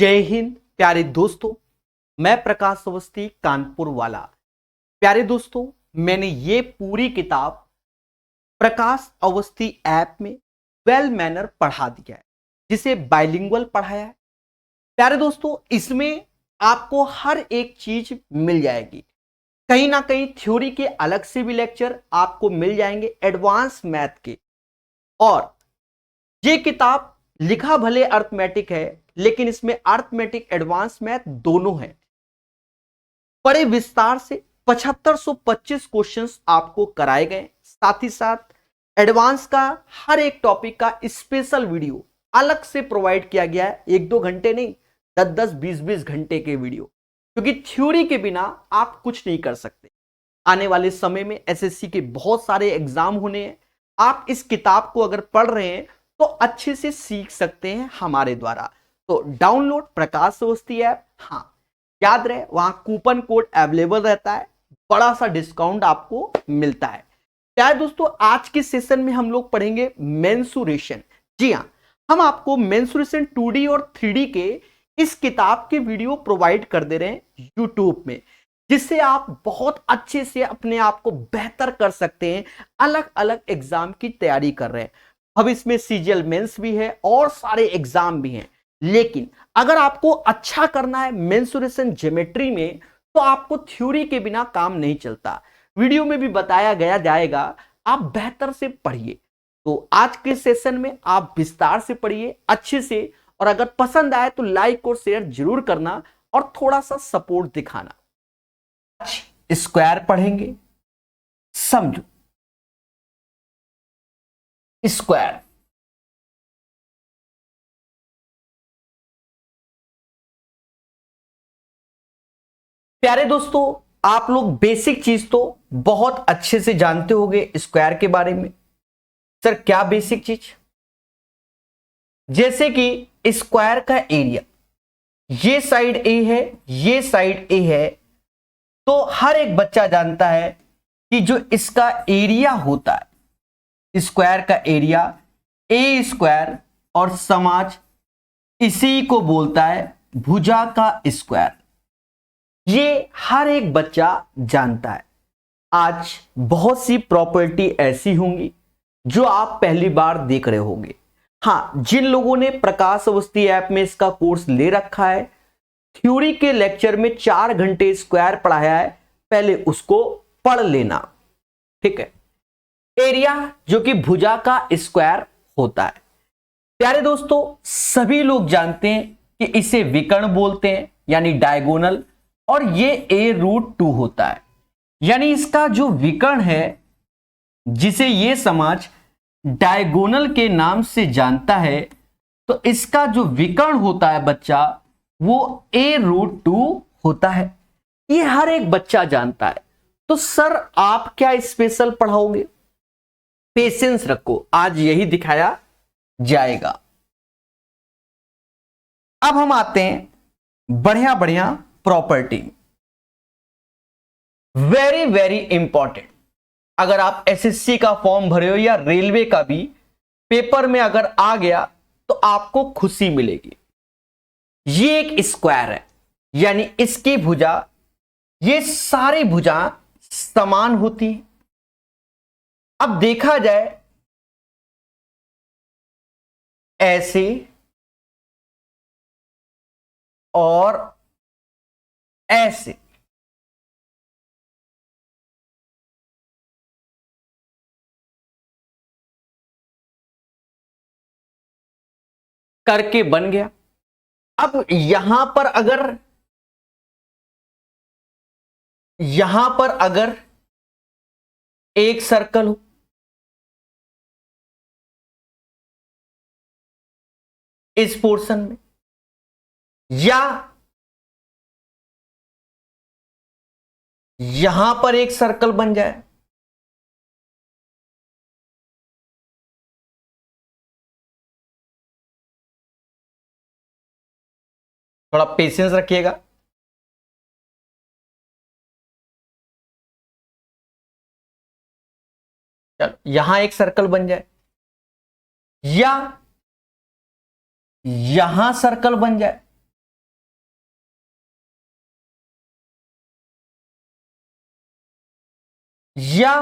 जय हिंद प्यारे दोस्तों। मैं प्रकाश अवस्थी कानपुर वाला। प्यारे दोस्तों, मैंने ये पूरी किताब प्रकाश अवस्थी ऐप में वेल मैनर पढ़ा दिया है, जिसे बाइलिंगुअल पढ़ाया है। प्यारे दोस्तों, इसमें आपको हर एक चीज मिल जाएगी। कहीं ना कहीं थ्योरी के अलग से भी लेक्चर आपको मिल जाएंगे एडवांस मैथ के। और ये किताब लिखा भले अर्थमेटिक है, लेकिन इसमें अर्थमेटिक एडवांस मैथ दोनों है। बड़े विस्तार से 7525 क्वेश्चंस आपको कराए गए। साथ ही साथ एडवांस का हर एक टॉपिक का स्पेशल वीडियो अलग से प्रोवाइड किया गया है। 1-2 घंटे नहीं, 10-10 20-20 घंटे के वीडियो, क्योंकि थ्योरी के बिना आप कुछ नहीं कर सकते। आने वाले समय में एसएससी के बहुत सारे एग्जाम होने हैं। आप इस किताब को अगर पढ़ रहे हैं तो अच्छे से सीख सकते हैं हमारे द्वारा। तो डाउनलोड प्रकाश अवस्थी ऐप। हाँ, याद रहे वहां कूपन कोड अवेलेबल रहता है, बड़ा सा डिस्काउंट आपको मिलता है। क्या दोस्तों, आज के सेशन में हम लोग पढ़ेंगे मेंसुरेशन। जी हाँ, हम आपको मेंसुरेशन 2D और 3D के इस किताब के वीडियो प्रोवाइड कर दे रहे हैं यूट्यूब में, जिससे आप बहुत अच्छे से अपने आप को बेहतर कर सकते हैं। अलग अलग एग्जाम की तैयारी कर रहे हैं। अब इसमें सीजीएल मेंस भी है और सारे एग्जाम भी हैं। लेकिन अगर आपको अच्छा करना है मेंसुरेशन ज्योमेट्री में, तो आपको थ्योरी के बिना काम नहीं चलता। वीडियो में भी बताया गया जाएगा, आप बेहतर से पढ़िए। तो आज के सेशन में आप विस्तार से पढ़िए अच्छे से, और अगर पसंद आए तो लाइक और शेयर जरूर करना और थोड़ा सा सपोर्ट दिखाना। स्क्वायर पढ़ेंगे, समझो स्क्वायर। प्यारे दोस्तों, आप लोग बेसिक चीज तो बहुत अच्छे से जानते होंगे स्क्वायर के बारे में। सर क्या बेसिक चीज? जैसे कि स्क्वायर का एरिया, ये साइड ए है, ये साइड ए है, तो हर एक बच्चा जानता है कि जो इसका एरिया होता है, स्क्वायर का एरिया ए स्क्वायर, और समाज इसी को बोलता है भुजा का स्क्वायर। ये हर एक बच्चा जानता है। आज बहुत सी प्रॉपर्टी ऐसी होंगी जो आप पहली बार देख रहे होंगे। हाँ, जिन लोगों ने प्रकाश अवस्थी ऐप में इसका कोर्स ले रखा है, थ्योरी के लेक्चर में 4 घंटे स्क्वायर पढ़ाया है, पहले उसको पढ़ लेना, ठीक है। एरिया जो कि भुजा का स्क्वायर होता है। प्यारे दोस्तों, सभी लोग जानते हैं कि इसे विकर्ण बोलते हैं, यानी डायगोनल, और ये a√2 होता है। यानी इसका जो विकर्ण है, जिसे ये समाज डायगोनल के नाम से जानता है, तो इसका जो विकर्ण होता है बच्चा, वो a√2 होता है। ये हर एक बच्चा जानता है। तो सर आप क्या स्पेशल पढ़ाओगे? पेशेंस रखो, आज यही दिखाया जाएगा। अब हम आते हैं बढ़िया बढ़िया प्रॉपर्टी। Very very important. अगर आप एसएससी का फॉर्म भरे हो या रेलवे का भी पेपर में अगर आ गया तो आपको खुशी मिलेगी। ये एक स्क्वायर है, यानी इसकी भुजा, ये सारी भुजा समान होती है। अब देखा जाए ऐसे और ऐसे, करके बन गया। अब यहां पर अगर एक सर्कल हो, इस पोर्शन में, या यहां पर एक सर्कल बन जाए, थोड़ा पेशेंस रखिएगा। चलो यहां एक सर्कल बन जाए, या यहां सर्कल बन जाए, या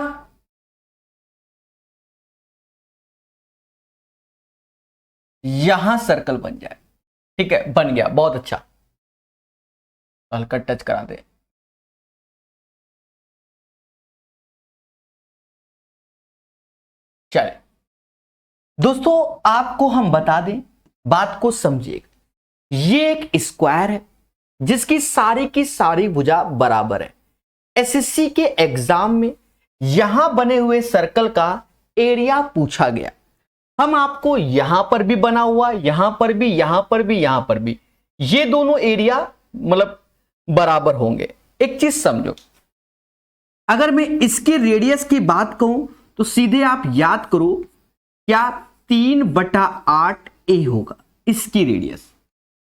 यहां सर्कल बन जाए। ठीक है, बन गया, बहुत अच्छा। हल्का टच करा दे। चले दोस्तों, आपको हम बता दें, बात को समझिएगा। ये एक स्क्वायर है जिसकी सारी की सारी भुजा बराबर है। एसएससी के एग्जाम में यहां बने हुए सर्कल का एरिया पूछा गया। हम आपको यहां पर भी बना हुआ, यहां पर भी, यहां पर भी, यहां पर भी, ये दोनों एरिया मतलब बराबर होंगे। एक चीज समझो, अगर मैं इसके रेडियस की बात कहूं तो सीधे आप याद करो, क्या 3/8 ए होगा इसकी रेडियस।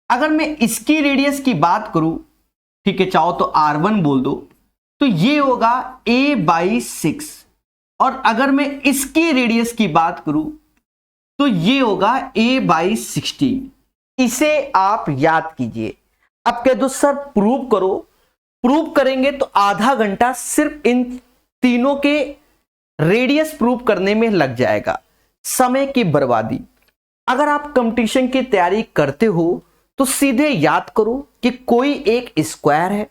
अगर मैं इसकी रेडियस की बात करूं, ठीक है, चाहो तो R1 बोल दो, तो ये होगा A/6। और अगर मैं इसकी रेडियस की बात करूं तो ये होगा A/16। इसे आप याद कीजिए। अब कह दो सर प्रूव करो, प्रूव करेंगे तो आधा घंटा सिर्फ इन तीनों के रेडियस प्रूव करने में लग जाएगा, समय की बर्बादी। अगर आप कंपटीशन की तैयारी करते हो तो सीधे याद करो कि कोई एक स्क्वायर है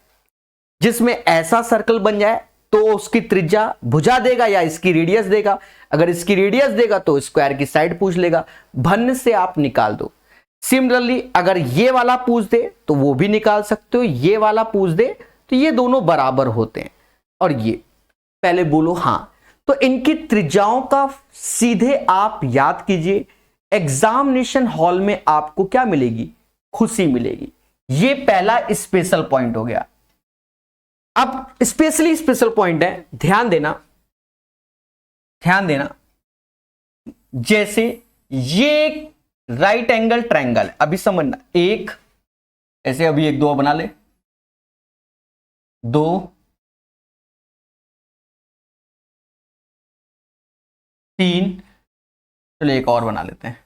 जिसमें ऐसा सर्कल बन जाए तो उसकी त्रिज्या भुजा देगा या इसकी रेडियस देगा। अगर इसकी रेडियस देगा तो स्क्वायर की साइड पूछ लेगा, भन्न से आप निकाल दो। सिमिलरली अगर ये वाला पूछ दे तो वो भी निकाल सकते हो, ये वाला पूछ दे तो ये दोनों बराबर होते हैं। और ये पहले बोलो हां, तो इनकी त्रिज्याओं का सीधे आप याद कीजिए। एग्जामिनेशन हॉल में आपको क्या मिलेगी? खुशी मिलेगी। ये पहला स्पेशल पॉइंट हो गया। अब स्पेशली स्पेशल पॉइंट है, ध्यान देना, ध्यान देना। जैसे ये एक राइट एंगल ट्रायंगल है, अभी समझना, एक ऐसे, अभी एक दो बना ले, दो, तीन, चलो एक और बना लेते हैं,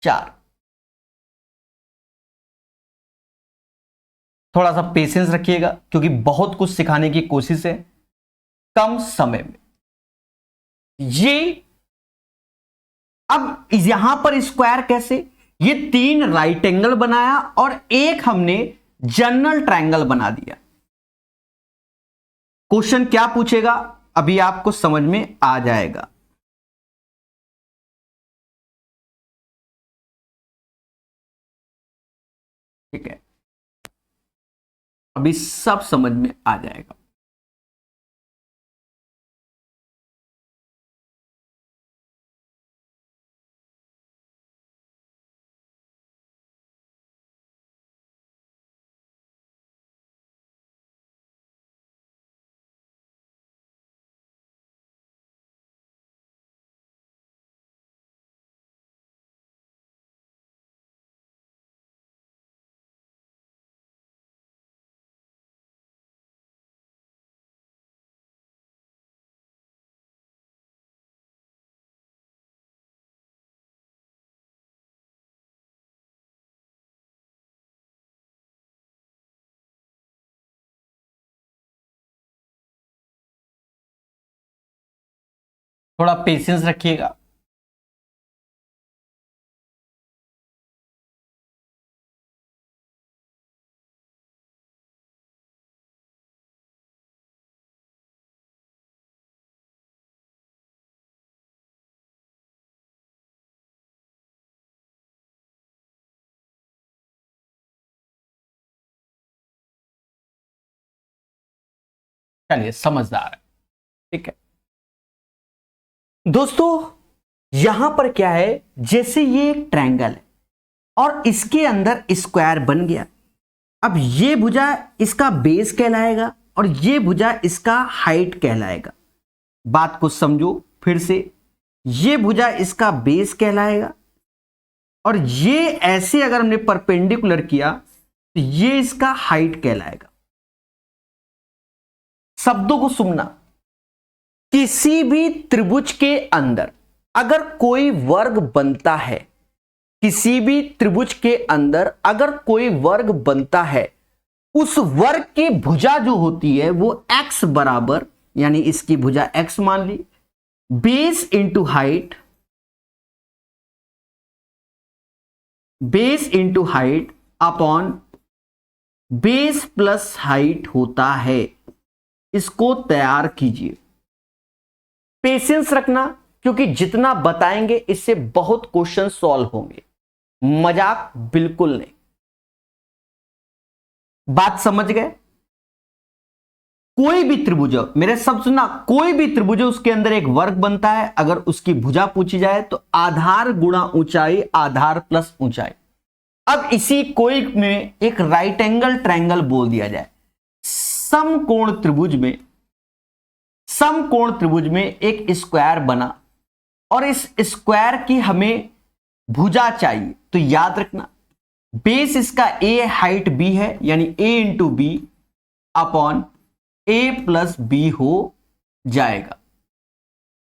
चार। थोड़ा सा पेशेंस रखिएगा क्योंकि बहुत कुछ सिखाने की कोशिश है कम समय में। ये अब यहां पर स्क्वायर कैसे? ये तीन राइट एंगल बनाया और एक हमने जनरल ट्रायंगल बना दिया। क्वेश्चन क्या पूछेगा अभी आपको समझ में आ जाएगा। ठीक है, अभी सब समझ में आ जाएगा। थोड़ा पेशेंस रखिएगा। चलिए, समझदार है। ठीक है दोस्तों, यहां पर क्या है, जैसे ये एक ट्रायंगल है और इसके अंदर स्क्वायर बन गया। अब ये भुजा इसका बेस कहलाएगा और ये भुजा इसका हाइट कहलाएगा। बात को समझो फिर से, ये भुजा इसका बेस कहलाएगा और ये ऐसे अगर हमने परपेंडिकुलर किया तो ये इसका हाइट कहलाएगा। शब्दों को सुनना, किसी भी त्रिभुज के अंदर अगर कोई वर्ग बनता है, किसी भी त्रिभुज के अंदर अगर कोई वर्ग बनता है, उस वर्ग की भुजा जो होती है वो x बराबर यानी इसकी भुजा x मान ली, base into height, base into height upon base plus height होता है। इसको तैयार कीजिए। पेशेंस रखना, क्योंकि जितना बताएंगे इससे बहुत क्वेश्चन सॉल्व होंगे, मजाक बिल्कुल नहीं। बात समझ गए? कोई भी त्रिभुज, मेरे सब सुनना, कोई भी त्रिभुज उसके अंदर एक वर्ग बनता है। अगर उसकी भुजा पूछी जाए तो आधार गुणा ऊंचाई, आधार प्लस ऊंचाई। अब इसी कोई में एक राइट एंगल ट्रायंगल बोल दिया जाए। समकोण त्रिभुज में एक स्क्वायर बना और इस स्क्वायर की हमें भुजा चाहिए, तो याद रखना बेस इसका a, हाइट b है, यानी a into B upon a plus B हो जाएगा,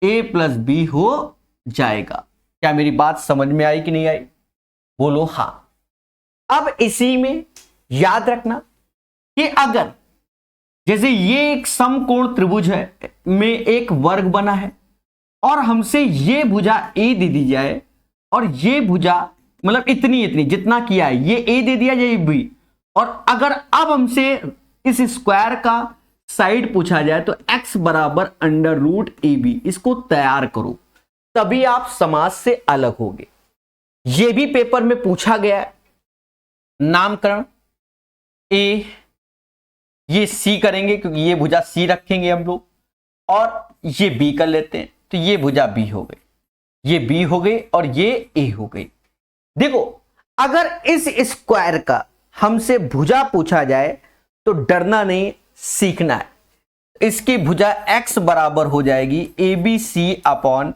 a प्लस बी हो जाएगा। क्या मेरी बात समझ में आई कि नहीं आई? बोलो हां। अब इसी में याद रखना कि अगर जैसे ये एक समकोण त्रिभुज है में एक वर्ग बना है और हमसे ये भुजा a दे दी जाए और ये भुजा मतलब इतनी जितना किया है ये a दे दिया जाए b, और अगर अब हमसे इस स्क्वायर का साइड पूछा जाए तो x बराबर अंडर रूट ए बी। इसको तैयार करो, तभी आप समास से अलग होगे। ये भी पेपर में पूछा गया है। नामकरण a, ये c करेंगे क्योंकि ये भुजा c रखेंगे हम लोग, और ये b कर लेते हैं तो ये भुजा b हो गई, ये b हो गई और ये a हो गई। देखो अगर इस स्क्वायर का हमसे भुजा पूछा जाए तो डरना नहीं, सीखना है। इसकी भुजा x बराबर हो जाएगी A B C upon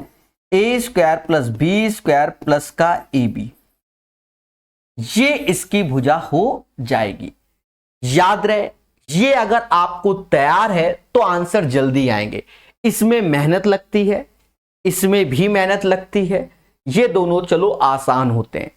A square plus B square plus का ए बी। ये इसकी भुजा हो जाएगी। याद रहे, ये अगर आपको तैयार है तो आंसर जल्दी आएंगे। इसमें मेहनत लगती है, इसमें भी मेहनत लगती है, ये दोनों चलो आसान होते हैं।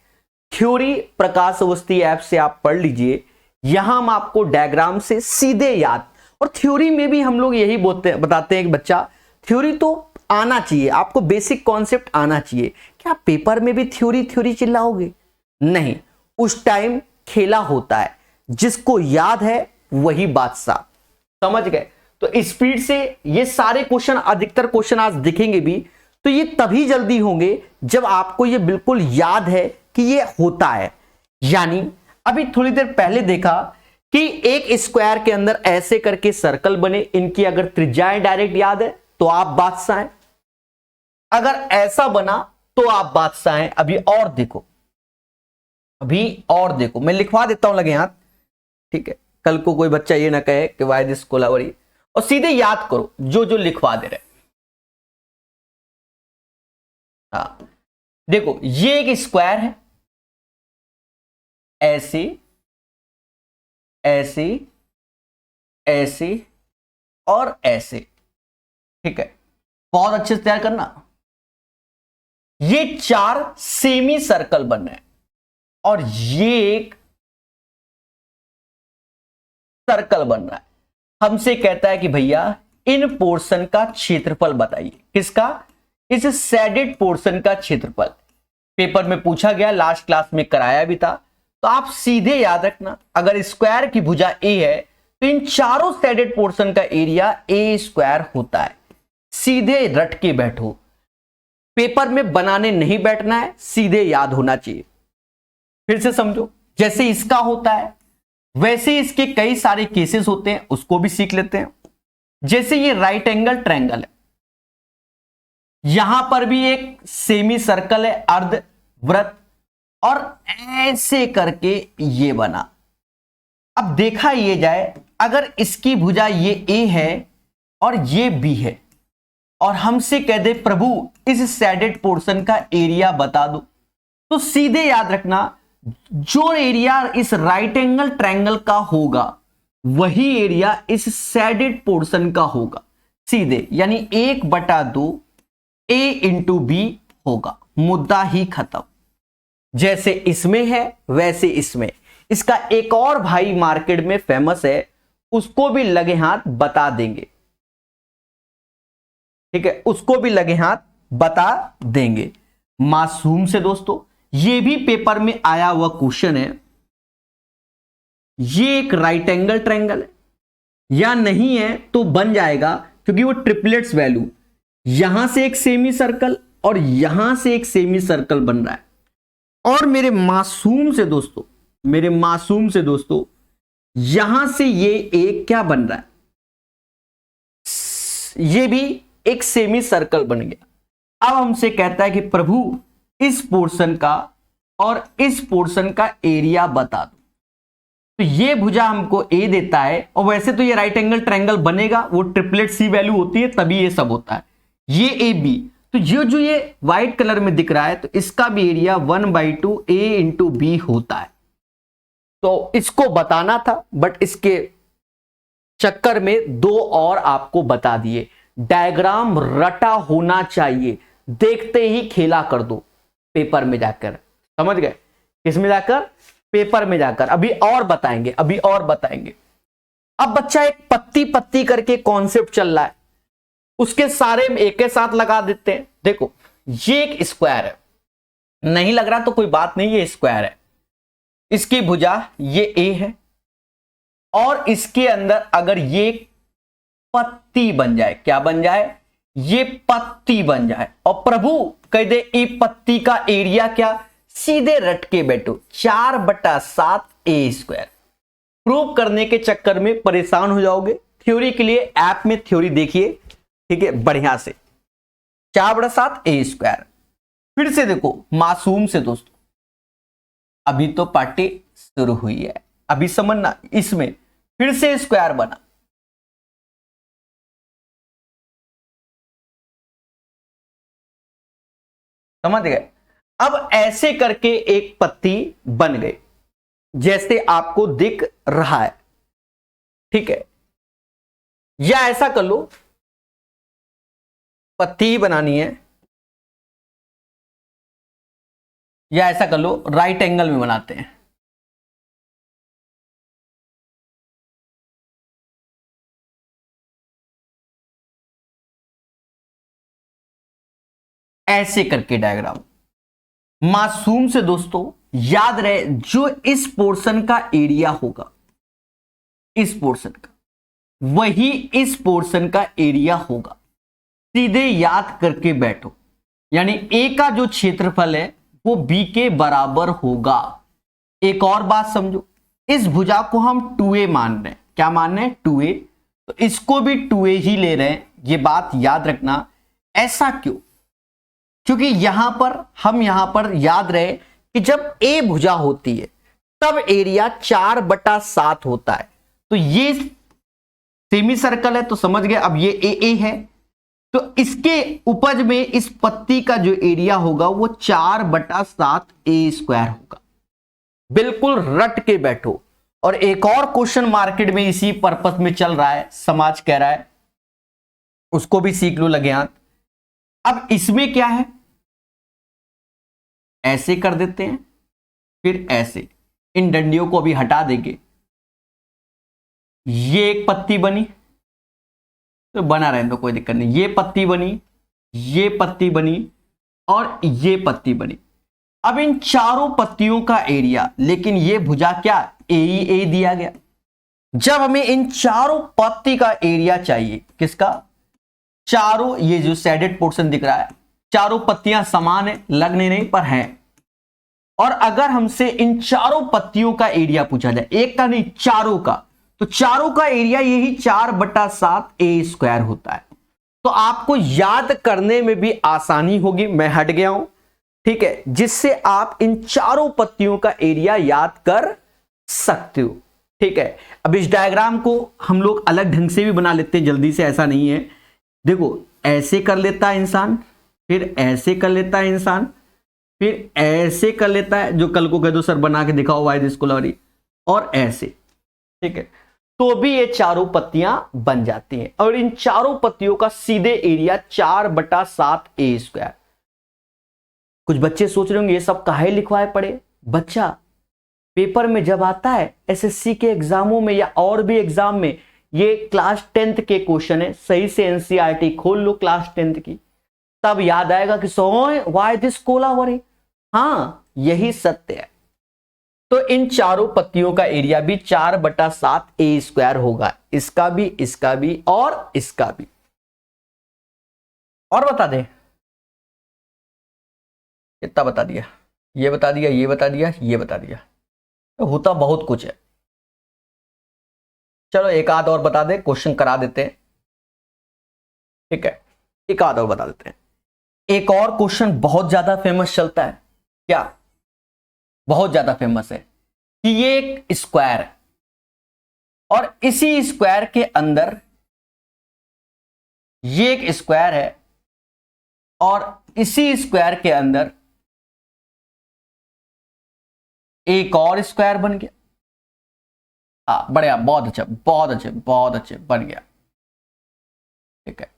थ्योरी प्रकाश अवस्थी ऐप से आप पढ़ लीजिए, यहां हम आपको डायग्राम से सीधे याद, और थ्योरी में भी हम लोग यही बताते हैं कि बच्चा थ्योरी तो आना चाहिए, आपको बेसिक कॉन्सेप्ट आना चाहिए। क्या पेपर में भी थ्योरी चिल्लाओगे? नहीं, उस टाइम खेला होता है, जिसको याद है वही बादशाह। समझ गए? तो स्पीड से ये सारे क्वेश्चन, अधिकतर क्वेश्चन आज दिखेंगे भी तो ये तभी जल्दी होंगे जब आपको ये बिल्कुल याद है कि ये होता है। यानी अभी थोड़ी देर पहले देखा कि एक स्क्वायर के अंदर ऐसे करके सर्कल बने, इनकी अगर त्रिज्याएं डायरेक्ट याद है तो आप बादशाह हैं, अगर ऐसा बना तो आप बादशाह हैं। अभी और देखो, मैं लिखवा देता हूं लगे हाथ, ठीक है? कल को कोई बच्चा ये ना कहे कि वाई दिस कोलावरी, और सीधे याद करो जो लिखवा दे रहे। हाँ देखो, ये एक स्क्वायर है, ऐसे ऐसे ऐसे और ऐसे, ठीक है? बहुत अच्छे से तैयार करना। ये 4 सेमी सर्कल बन रहे हैं और ये एक सर्कल बन रहा है। हमसे कहता है कि भैया इन पोर्शन का क्षेत्रफल बताइए। किसका? इस शेडेड पोर्शन का क्षेत्रफल। पेपर में पूछा गया, लास्ट क्लास में कराया भी था, तो आप सीधे याद रखना, अगर स्क्वायर की भुजा a है तो इन चारों शेडेड पोर्शन का एरिया a स्क्वायर होता है। सीधे रट के बैठो, पेपर में बनाने नहीं बैठना है, सीधे याद होना चाहिए। फिर से समझो, जैसे इसका होता है वैसे इसके कई सारे केसेस होते हैं, उसको भी सीख लेते हैं। जैसे ये राइट एंगल ट्रायंगल है, यहां पर भी एक सेमी सर्कल है, अर्ध वृत्त, और ऐसे करके ये बना। अब देखा ये जाए, अगर इसकी भुजा ये a है और ये b है और हमसे कह दे प्रभु इस शेडेड पोर्शन का एरिया बता दो, तो सीधे याद रखना जो एरिया इस राइट एंगल ट्रायंगल का होगा वही एरिया इस शेडेड पोर्शन का होगा सीधे, यानी 1/2 a इंटू बी होगा। मुद्दा ही खत्म। जैसे इसमें है वैसे इसमें। इसका एक और भाई मार्केट में फेमस है, उसको भी लगे हाथ बता देंगे। ठीक है, उसको भी लगे हाथ बता देंगे। मासूम से दोस्तों, ये भी पेपर में आया हुआ क्वेश्चन है। ये एक राइट एंगल ट्रायंगल है या नहीं है तो बन जाएगा, क्योंकि वो ट्रिपलेट्स वैल्यू, यहां से एक सेमी सर्कल और यहां से एक सेमी सर्कल बन रहा है। और मेरे मासूम से दोस्तों, यहां से ये एक क्या बन रहा है, ये भी एक सेमी सर्कल बन गया। अब हमसे कहता है कि प्रभु इस पोर्शन का और इस पोर्शन का एरिया बता दो। तो ये भुजा हमको ए देता है, और वैसे तो ये राइट एंगल ट्रायंगल बनेगा, वो ट्रिपलेट सी वैल्यू होती है तभी ये सब होता है। ये ए बी, तो जो ये व्हाइट कलर में दिख रहा है, तो इसका भी एरिया 1/2 ए इंटू बी होता है। तो इसको बताना था, बट इसके चक्कर में दो और आपको बता दिए। डायग्राम रटा होना चाहिए, देखते ही खेला कर दो पेपर में जाकर, समझ गए? किसमें जाकर? पेपर में जाकर। अभी और बताएंगे। अब बच्चा एक पत्ती पत्ती करके कॉन्सेप्ट चल रहा है, उसके सारे एक के साथ लगा देते हैं। देखो, ये एक स्क्वायर है, नहीं लग रहा तो कोई बात नहीं, ये स्क्वायर है, इसकी भुजा ये ए है, और इसके अंदर अगर ये पत्ती बन जाए, क्या बन जाए? ये पत्ती बन जाए, और प्रभु कह दे ये पत्ती का एरिया क्या? सीधे रट के बैठो, 4/7 ए स्क्वायर। प्रूव करने के चक्कर में परेशान हो जाओगे, थ्योरी के लिए ऐप में थ्योरी देखिए, ठीक है, बढ़िया से। 4/7 ए स्क्वायर। फिर से देखो मासूम से दोस्तों, अभी तो पार्टी शुरू हुई है, अभी समझना, इसमें फिर से स्क्वायर बना, समझ गए? अब ऐसे करके एक पत्ती बन गई, जैसे आपको दिख रहा है, ठीक है? या ऐसा कर लो, पत्ती ही बनानी है, या ऐसा कर लो राइट एंगल में बनाते हैं। ऐसे करके डायग्राम। मासूम से दोस्तों याद रहे, जो इस पोर्शन का एरिया होगा, इस पोर्शन का, वही इस पोर्शन का एरिया होगा। सीधे याद करके बैठो, यानी ए का जो क्षेत्रफल है वो बी के बराबर होगा। एक और बात समझो, इस भुजा को हम 2a मान रहे हैं। क्या मान रहे हैं? 2a। तो इसको भी 2a ही ले रहे हैं, ये बात याद रखना। ऐसा क्यों? क्योंकि हम यहां पर याद रहे कि जब ए भुजा होती है तब एरिया 4/7 होता है। तो ये सेमी सर्कल है, तो समझ गए। अब ये ए है, तो इसके उपज में इस पत्ती का जो एरिया होगा वो 4/7 ए स्क्वायर होगा। बिल्कुल रट के बैठो। और एक और क्वेश्चन मार्केट में इसी पर्पस में चल रहा है, समाज कह रहा है, उसको भी सीख लो लगे हाथ। अब इसमें क्या है, ऐसे कर देते हैं, फिर ऐसे, इन डंडियों को अभी हटा देंगे। ये एक पत्ती बनी, तो बना रहने दो, कोई दिक्कत नहीं। ये पत्ती बनी, ये पत्ती बनी, और ये पत्ती बनी। अब इन चारों पत्तियों का एरिया, लेकिन ये भुजा क्या ए दिया गया। जब हमें इन चारों पत्ती का एरिया चाहिए, किसका? चारों, ये जो शेडेड पोर्शन दिख रहा है, चारों पत्तियां समान है, लगने नहीं पर हैं। और अगर हमसे इन चारों पत्तियों का एरिया पूछा जाए, एक का नहीं चारों का, तो चारों का एरिया यही 4/7 ए स्क्वायर होता है। तो आपको याद करने में भी आसानी होगी। मैं हट गया हूं, ठीक है, जिससे आप इन चारों पत्तियों का एरिया याद कर सकते हो, ठीक है। अब इस डायग्राम को हम लोग अलग ढंग से भी बना लेते हैं, जल्दी से, ऐसा नहीं है। देखो, ऐसे कर लेता है इंसान, फिर ऐसे कर लेता है इंसान, फिर ऐसे कर लेता है, जो कल को कह दो सर बना के दिखाओ वाइद स्कूल, और ऐसे, ठीक है। तो भी ये चारों पत्तियां बन जाती हैं, और इन चारों पत्तियों का सीधे एरिया 4/7 ए स्क्वायर। कुछ बच्चे सोच रहे होंगे ये सब काहे लिखवाए पड़े। बच्चा, पेपर में जब आता है एसएससी के एग्जामों में या और भी एग्जाम में, ये क्लास 10th के क्वेश्चन है, सही से एनसीईआरटी खोल लो क्लास 10th की, तब याद आएगा कि सोए व्हाई दिस कोलावरी। हाँ, यही सत्य है। तो इन चारों पत्तियों का एरिया भी 4/7 a² होगा, इसका भी, इसका भी और इसका भी। और बता दे, कितना बता दिया, ये बता दिया, ये बता दिया, ये बता दिया, तो होता बहुत कुछ है। चलो एक आध और बता दे, क्वेश्चन करा देते हैं, ठीक है, एक आध और बता देते हैं। एक और क्वेश्चन बहुत ज्यादा फेमस चलता है, क्या बहुत ज्यादा फेमस है, कि ये एक स्क्वायर है और इसी स्क्वायर के अंदर ये एक स्क्वायर है और इसी स्क्वायर के अंदर एक और स्क्वायर बन गया। हाँ बढ़िया, बहुत अच्छा, बहुत अच्छे, बहुत अच्छे, बन गया। ठीक है,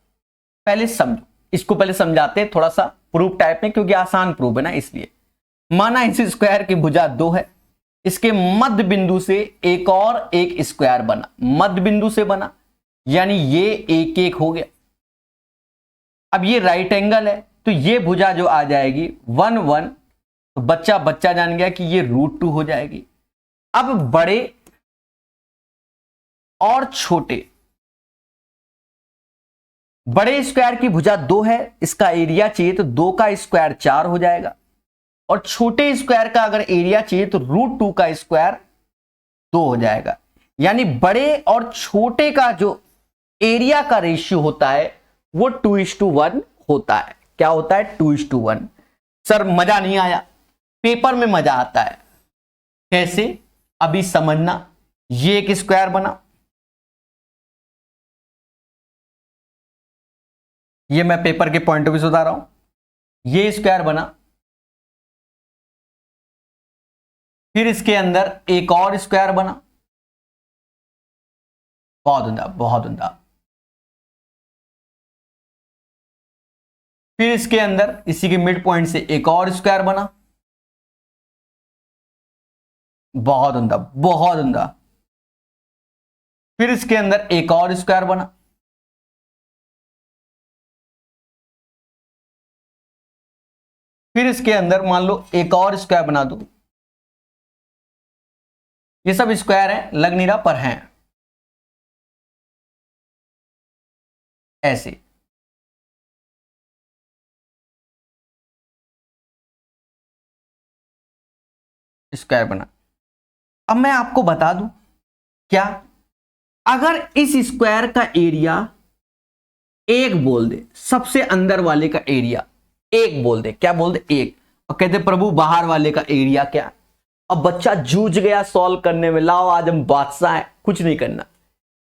पहले समझो इसको, पहले समझाते हैं थोड़ा सा प्रूफ टाइप में, क्योंकि आसान प्रूफ है ना, इसलिए। माना इस स्क्वायर की भुजा 2 है, इसके मध्य बिंदु से एक और एक स्क्वायर बना, मध्य बिंदु से बना, यानी ये एक एक हो गया। अब ये राइट एंगल है, तो ये भुजा जो आ जाएगी 1 1, तो बच्चा बच्चा जान गया कि ये √2 हो जाएगी। अब बड़े और छोटे, बड़े स्क्वायर की भुजा 2 है, इसका एरिया चाहिए तो 2 का स्क्वायर 4 हो जाएगा, और छोटे स्क्वायर का अगर एरिया चाहिए तो √2 का स्क्वायर 2 हो जाएगा। यानी बड़े और छोटे का जो एरिया का रेशियो होता है वो 2:1 होता है। क्या होता है? 2:1। सर मजा नहीं आया, पेपर में मजा आता है। कैसे? अभी समझना। ये एक स्क्वायर बना, ये मैं पेपर के पॉइंट ऑफ व्यू से बता रहा हूं, ये स्क्वायर बना, फिर इसके अंदर एक और स्क्वायर बना, बहुत उम्दा, बहुत उम्दा, फिर इसके अंदर इसी के मिड पॉइंट से एक और स्क्वायर बना, बहुत उम्दा, बहुत उम्दा, फिर इसके अंदर एक और स्क्वायर बना, फिर इसके अंदर मान लो एक और स्क्वायर बना दो। ये सब स्क्वायर है, लग नहीं रहा पर हैं ऐसे। स्क्वायर बना। अब मैं आपको बता दूं, क्या अगर इस स्क्वायर का एरिया 1 बोल दे, सबसे अंदर वाले का एरिया 1 बोल दे, क्या बोल दे? 1, और कहते प्रभु बाहर वाले का एरिया क्या? अब बच्चा जूझ गया सॉल्व करने में, लाओ आज हम बादशाह हैं, कुछ नहीं करना।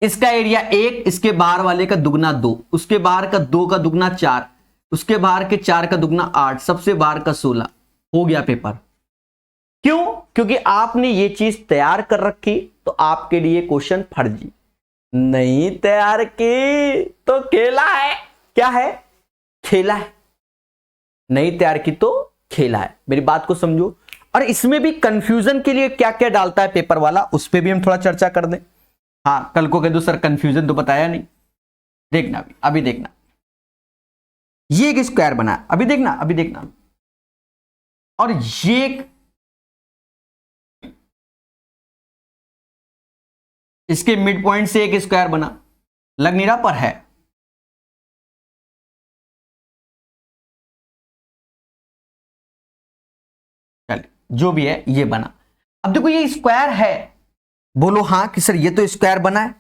इसका एरिया 1, इसके बाहर वाले का दुगना 2, उसके बाहर का 2 का दुगना 4, उसके बाहर के 4 का दुगना 8, सबसे बाहर का 16। हो गया पेपर। क्यों? क्योंकि आपने ये चीज तैयार कर रखी, तो आपके लिए क्वेश्चन फर्जी। नहीं तैयार की तो खेला है। क्या है? खेला है। नहीं तैयार की तो खेला है। मेरी बात को समझो। और इसमें भी कंफ्यूजन के लिए क्या क्या डालता है पेपर वाला, उस पर भी हम थोड़ा चर्चा कर दें। हाँ, कल को कह दो सर कंफ्यूजन तो बताया नहीं। देखना अभी देखना, ये एक स्क्वायर बना, अभी देखना, अभी देखना। और ये एक, इसके मिड पॉइंट से एक स्क्वायर बना, लग नहीं रहा पर है। चल जो भी है ये बना। अब देखो ये स्क्वायर है, बोलो हाँ कि सर ये तो स्क्वायर बना है।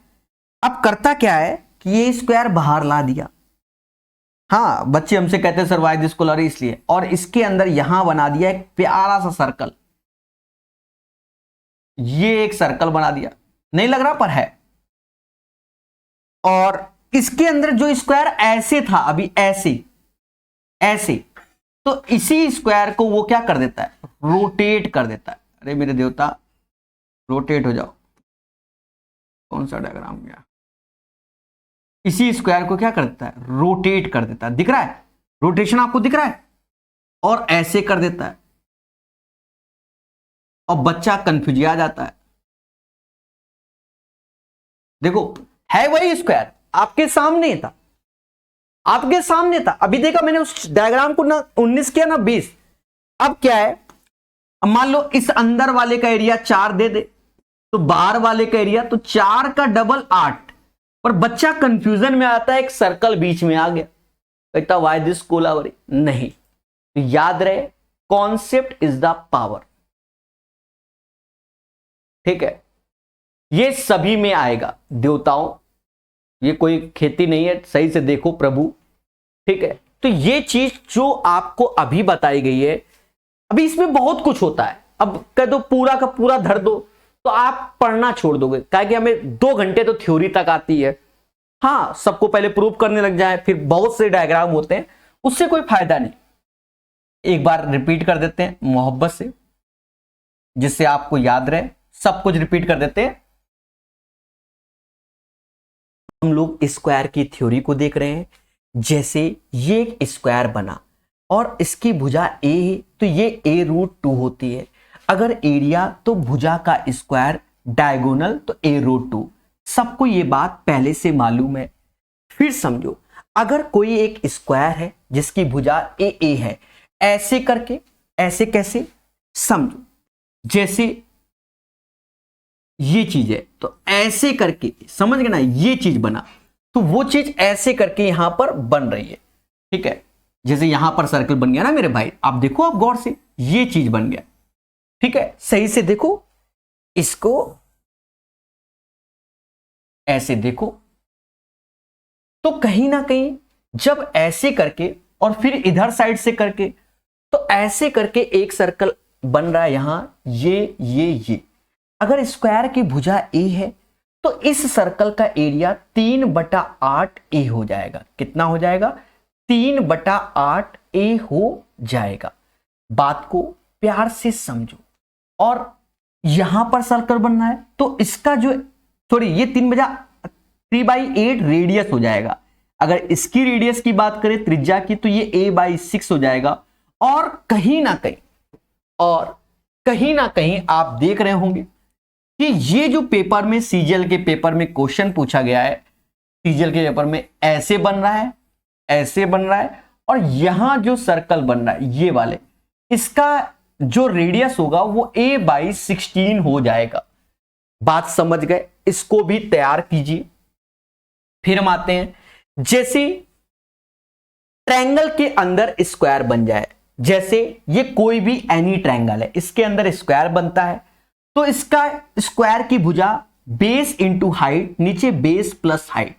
अब करता क्या है कि ये स्क्वायर बाहर ला दिया। हाँ, बच्चे हमसे कहते हैं सर वाई दिस स्कॉलर, इसलिए। और इसके अंदर यहां बना दिया एक प्यारा सा सर्कल, ये एक सर्कल बना दिया, नहीं लग रहा पर है। और इसके अंदर जो स्क्वायर ऐसे था, अभी ऐसे ऐसे, तो इसी स्क्वायर को वो क्या कर देता है? रोटेट कर देता है। अरे मेरे देवता, रोटेट हो जाओ। कौन सा डायग्राम गया? इसी स्क्वायर को क्या कर देता है? रोटेट कर देता है। दिख रहा है? रोटेशन आपको दिख रहा है? और ऐसे कर देता है, और बच्चा कंफ्यूज आ जाता है। देखो है वही स्क्वायर, आपके सामने था, आपके सामने था। अभी देखा मैंने उस डायग्राम को ना 19 किया ना 20। अब क्या है, अब मान लो इस अंदर वाले का एरिया 4 दे दे, तो बाहर वाले का एरिया तो 4 का डबल 8। पर बच्चा कंफ्यूजन में आता है, एक सर्कल बीच में आ गया, कहता वाई दिस कोलावरी नहीं। तो याद रहे, कॉन्सेप्ट इज द पावर। ठीक है, ये सभी में आएगा देवताओं, ये कोई खेती नहीं है, सही से देखो प्रभु। ठीक है, तो ये चीज जो आपको अभी बताई गई है, अभी इसमें बहुत कुछ होता है। अब कह दो पूरा का पूरा धर दो तो आप पढ़ना छोड़ दोगे, क्या कि हमें 2 घंटे तो थ्योरी तक आती है। हाँ, सबको पहले प्रूव करने लग जाए, फिर बहुत से डायग्राम होते हैं, उससे कोई फायदा नहीं। एक बार रिपीट कर देते हैं मोहब्बत से, जिससे आपको याद रहे, सब कुछ रिपीट कर देते हैं। हम लोग स्क्वायर की थ्योरी को देख रहे हैं। जैसे ये एक स्क्वायर बना और इसकी भुजा ए है, तो ये a√2 होती है। अगर एरिया तो भुजा का स्क्वायर, डायगोनल तो a√2। सबको ये बात पहले से मालूम है। फिर समझो, अगर कोई एक स्क्वायर है जिसकी भुजा ए है, ऐसे करके, ऐसे कैसे समझो, जैसे ये चीज है तो ऐसे करके, समझ गए ना, ये चीज बना, तो वो चीज ऐसे करके यहां पर बन रही है। ठीक है, जैसे यहां पर सर्कल बन गया ना मेरे भाई, आप देखो, आप गौर से, ये चीज बन गया। ठीक है, सही से देखो, इसको ऐसे देखो, तो कहीं ना कहीं जब ऐसे करके और फिर इधर साइड से करके, तो ऐसे करके एक सर्कल बन रहा है यहां, ये। अगर स्क्वायर की भुजा ए है तो इस सर्कल का एरिया 3/8 ए हो जाएगा। कितना हो जाएगा? 3/8 ए हो जाएगा। बात को प्यार से समझो। और यहां पर सर्कल बनना है तो इसका जो, सॉरी, ये 3/8 रेडियस हो जाएगा। अगर इसकी रेडियस की बात करें, त्रिज्या की, तो ये a/6 हो जाएगा। और कहीं ना कहीं आप देख रहे होंगे कि ये जो पेपर में, सीजीएल के पेपर में क्वेश्चन पूछा गया है, सीजीएल के पेपर में ऐसे बन रहा है, ऐसे बन रहा है, और यहां जो सर्कल बन रहा है ये वाले, इसका जो रेडियस होगा वो a/16 हो जाएगा। बात समझ गए? इसको भी तैयार कीजिए। फिर हम आते हैं, जैसे ट्रायंगल के अंदर स्क्वायर बन जाए, जैसे ये कोई भी एनी ट्रायंगल है, इसके अंदर स्क्वायर बनता है, तो इसका स्क्वायर की भुजा बेस इंटू हाइट, नीचे बेस प्लस हाइट।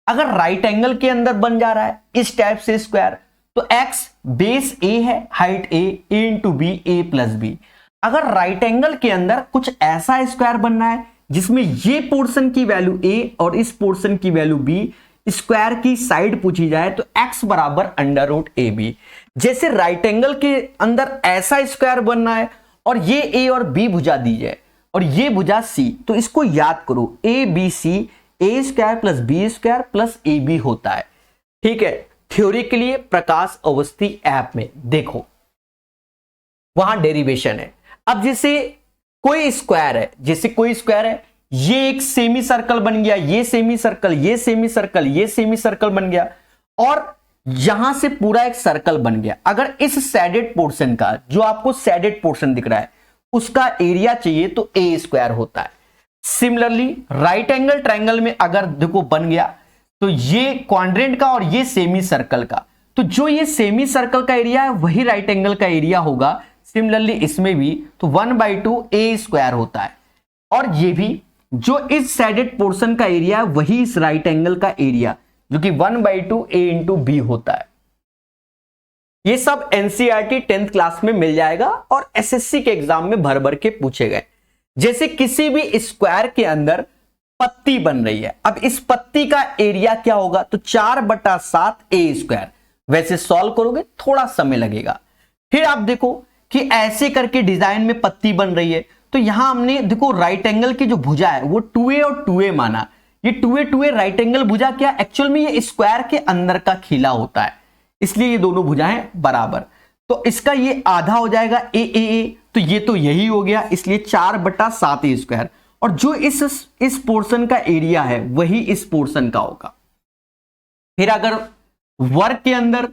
अगर राइट एंगल के अंदर बन जा रहा है इस टाइप से स्क्वायर, तो x बेस a है, height a into B, a plus B. अगर राइट एंगल के अंदर कुछ ऐसा स्क्वायर बनना है जिसमें ये पोर्शन की वैल्यू a और इस पोर्शन की वैल्यू b, स्क्वायर की साइड पूछी जाए तो x बराबर √ab। जैसे राइट एंगल के अंदर ऐसा स्क्वायर बनना है और ये a और b भुजा दी जाए और ये भुजा c, तो इसको याद करो, ABC a² plus b² plus ab होता है। ठीक है, थ्योरी के लिए प्रकाश अवस्थी ऐप में देखो, वहां डेरिवेशन है। अब जैसे कोई स्क्वायर है, जैसे कोई स्क्वायर है, ये एक सेमी सर्कल बन गया, ये सेमी सर्कल, ये सेमी सर्कल, ये सेमी सर्कल बन गया, और यहां से पूरा एक सर्कल बन गया। अगर इस सैडेड पोर्शन का, जो आपको सैडेड पोर्शन दिख रहा है, उसका एरिया चाहिए तो a² होता है। सिमिलरली राइट एंगल ट्रायंगल में अगर देखो बन गया, तो ये क्वाड्रेंट का और ये सेमी सर्कल का, तो जो ये सेमी सर्कल का एरिया है वही राइट एंगल का एरिया होगा। सिमिलरली इसमें भी तो 1/2 a² होता है, और ये भी जो इस सैडेड पोर्शन का एरिया है वही इस राइट एंगल का एरिया, जो कि 1/2 a इंटू b होता है। ये सब एनसीईआरटी 10th क्लास में मिल जाएगा और एसएससी के एग्जाम में भर भर के पूछे गए। जैसे किसी भी स्क्वायर के अंदर पत्ती बन रही है, अब इस पत्ती का एरिया क्या होगा, तो 4/7 a²। वैसे सॉल्व करोगे थोड़ा समय लगेगा। फिर आप देखो कि ऐसे करके डिजाइन में पत्ती बन रही है, तो यहां हमने देखो राइट एंगल की जो भुजा है वो 2a और 2a माना। ये 2a राइट एंगल भुजा क्या, एक्चुअल में ये स्क्वायर के अंदर का खीला होता है, इसलिए ये दोनों भुजाएं बराबर। तो इसका ये आधा हो जाएगा a, तो ये तो यही हो गया, इसलिए 4/7 a²। और जो इस पोर्शन का एरिया है वही इस पोर्शन का होगा। फिर अगर वर्ग के अंदर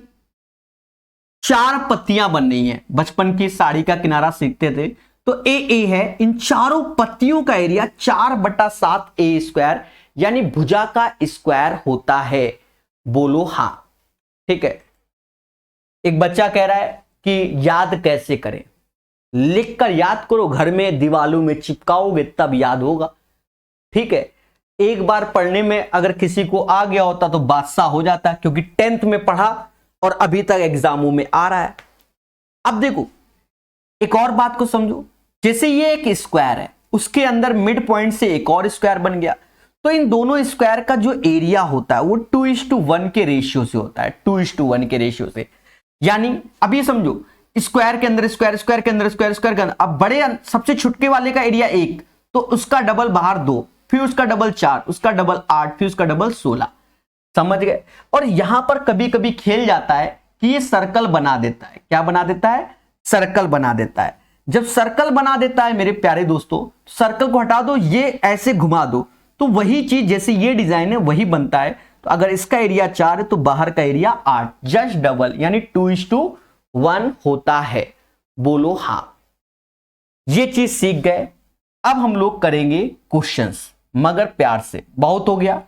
4 पत्तियां बन रही हैं, बचपन की साड़ी का किनारा सीखते थे, तो ए है, इन चारों पत्तियों का एरिया 4/7 ए स्क्वायर यानी भुजा का स्क्वायर होता है। बोलो हां। ठीक है। एक बच्चा कह रहा है कि याद कैसे करें, लिखकर याद करो, घर में दीवालों में चिपकाओगे तब याद होगा। ठीक है। एक बार पढ़ने में अगर किसी को आ गया होता तो बादशाह हो जाता, क्योंकि 10th में पढ़ा और अभी तक एग्जामों में आ रहा है। अब देखो एक और बात को समझो, जैसे ये एक स्क्वायर है, उसके अंदर मिड पॉइंट से एक और स्क्वायर बन गया, तो इन दोनों स्क्वायर का जो एरिया होता है वो 2:1 के रेशियो से होता है, 2:1 के रेशियो से। यानी अब ये समझो, स्क्वायर के अंदर स्क्वायर, स्क्वायर के अंदर स्क्वायर, स्क्वायर के अंदर, अब बड़े सबसे छुटके वाले का एरिया 1, तो उसका डबल बाहर 2, फिर उसका डबल 4, उसका डबल 8, फिर उसका डबल 16। समझ गए। और यहां पर कभी कभी खेल जाता है कि ये सर्कल बना देता है। क्या बना देता है? सर्कल बना देता है। जब सर्कल बना देता है मेरे प्यारे दोस्तों, सर्कल को हटा दो, ये ऐसे घुमा दो, तो वही चीज जैसे ये डिजाइन है वही बनता है। तो अगर इसका एरिया 4 है तो बाहर का एरिया 8, जस्ट डबल यानी 2:1 होता है। बोलो हां। ये चीज सीख गए। अब हम लोग करेंगे क्वेश्चंस, मगर प्यार से। बहुत हो गया,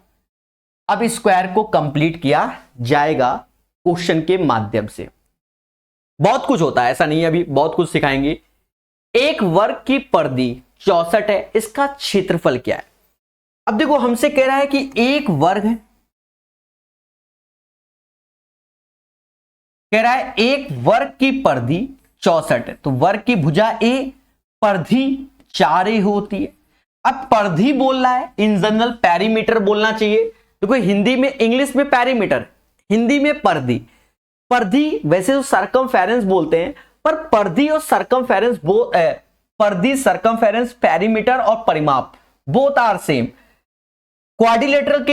अब स्क्वायर को कंप्लीट किया जाएगा क्वेश्चन के माध्यम से। बहुत कुछ होता है, ऐसा नहीं है, अभी बहुत कुछ सिखाएंगे। एक वर्ग की परिधि 64 है, इसका क्षेत्रफल क्या है? अब देखो हमसे कह रहा है कि एक वर्ग है, कह रहा है एक वर्ग की परिधि 64 है, तो वर्ग की भुजा ए, परिधि 4a होती है। अब परिधि बोल रहा है, इन जनरल पेरीमीटर बोलना चाहिए। देखो हिंदी में, इंग्लिश में पेरीमीटर, हिंदी में परिधि। परिधि वैसे तो सरकमफेरेंस बोलते हैं, पर परिधि और सरकमफेरेंस परिधि, सरकमफेरेंस, पेरीमीटर और परिमाप both are same. Quadrilateral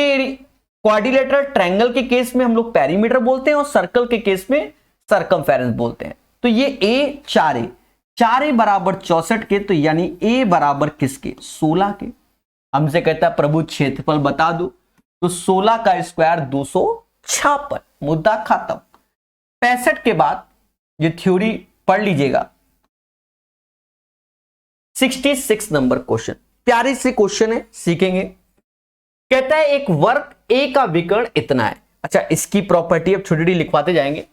triangle के केस में हम लोग पेरीमीटर बोलते हैं और सर्कल के केस में सरकमफेरेंस बोलते हैं। तो ये a 4a, 4a बराबर 64 के, तो यानी a बराबर किसके? 16 के। हमसे कहता है प्रभु क्षेत्रफल बता दो, तो 16 का स्क्वायर 256। मुद्दा खत्म। 65 के बाद ये थ्योरी पढ़ लीजिएगा। 66 नंबर क्वेश्चन, प्यारे से क्वेश्चन है, सीखेंगे। कहता है एक वर्ग ए का विकर्ण इतना है। अच्छा, इसकी प्रॉपर्टी अब छोटी छोटी लिखवाते जाएंगे।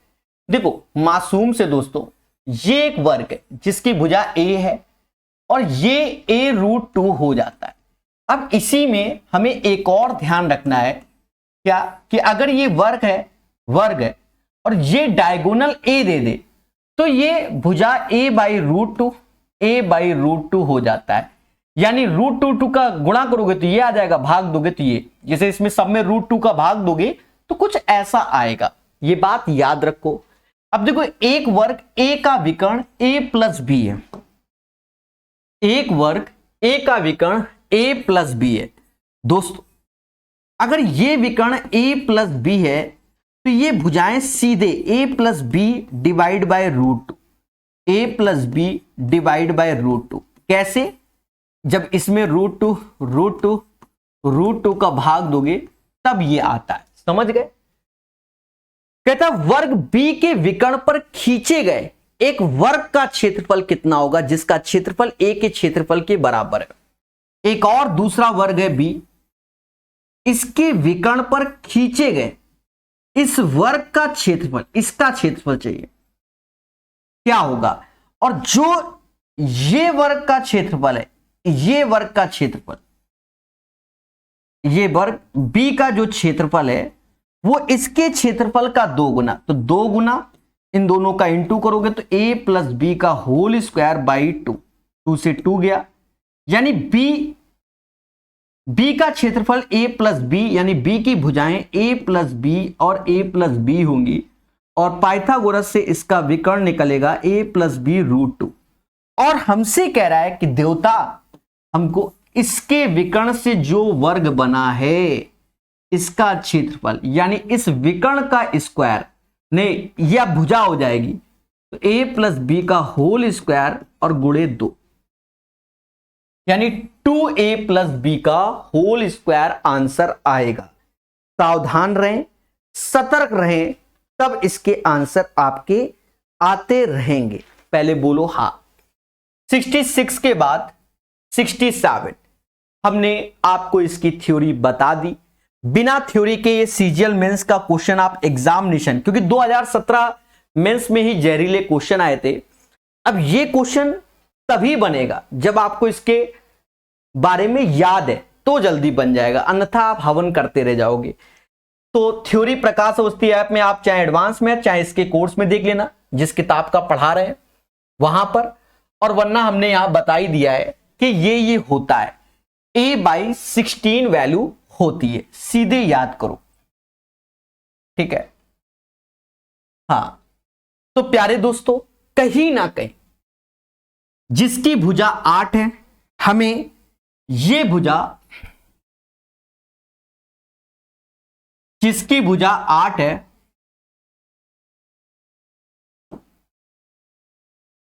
देखो मासूम से दोस्तों, ये एक वर्ग है जिसकी भुजा ए है और ये a√2 हो जाता है। अब इसी में हमें एक और ध्यान रखना है, क्या कि अगर ये वर्ग है और ये डायगोनल a दे दे, तो ये भुजा a/√2 हो जाता है। यानी √2 का गुणा करोगे तो ये आ जाएगा, भाग दोगे तो ये, जैसे इसमें सब में √2 का भाग दोगे तो कुछ ऐसा आएगा। ये बात याद रखो। अब देखो एक वर्ग a का विकर्ण a+b है, एक वर्ग a का विकर्ण a+b है। दोस्तों अगर ये विकर्ण a+b है तो ये भुजाएं सीधे a+b divide by √2, a+b divide by √2। कैसे? जब इसमें √2 का भाग दोगे तब ये आता है। समझ गए? कहता वर्ग B के विकर्ण पर खींचे गए एक वर्ग का क्षेत्रफल कितना होगा, जिसका क्षेत्रफल A के क्षेत्रफल के बराबर है। एक और दूसरा वर्ग है B, इसके विकर्ण पर खींचे गए इस वर्ग का क्षेत्रफल, इसका क्षेत्रफल चाहिए क्या होगा। और जो ये वर्ग का क्षेत्रफल है, ये वर्ग का क्षेत्रफल, ये वर्ग B का जो क्षेत्रफल है वो इसके क्षेत्रफल का 2 गुना, तो 2 गुना इन दोनों का इंटू करोगे तो a+b का होल स्क्वायर बाई 2, 2 से 2 गया, यानी B का क्षेत्रफल a+b, यानी B की भुजाएं a+b और a+b होंगी, और पाइथागोरस से इसका विकर्ण निकलेगा a+b√2। और हमसे कह रहा है कि देवता हमको इसके विकर्ण से जो वर्ग बना है इसका क्षेत्रफल, यानी इस विकर्ण का स्क्वायर, नहीं यह भुजा हो जाएगी, तो a+b का होल स्क्वायर और गुणे 2। यानी 2a+b का होल स्क्वायर आंसर आएगा। सावधान रहें, सतर्क रहें, तब इसके आंसर आपके आते रहेंगे। पहले बोलो हाँ। 66 के बाद 67 हमने आपको इसकी थ्योरी बता दी। बिना थ्योरी के ये सीजीएल मेंस का क्वेश्चन आप एग्जामिनेशन, क्योंकि 2017 मेंस में ही जहरीले क्वेश्चन आए थे। अब ये क्वेश्चन तभी बनेगा जब आपको इसके बारे में याद है, तो जल्दी बन जाएगा, अन्यथा आप हवन करते रह जाओगे। तो थ्योरी प्रकाश अवस्थी ऐप में आप चाहे एडवांस में चाहे इसके कोर्स में देख लेना, जिस किताब का पढ़ा रहे हैं वहां पर। और वरना हमने यहां बता ही दिया है कि ये होता है, a/16 वैल्यू होती है, सीधे याद करो, ठीक है। हाँ, तो प्यारे दोस्तों, कहीं ना कहीं जिसकी भुजा 8 है, हमें ये भुजा, जिसकी भुजा 8 है,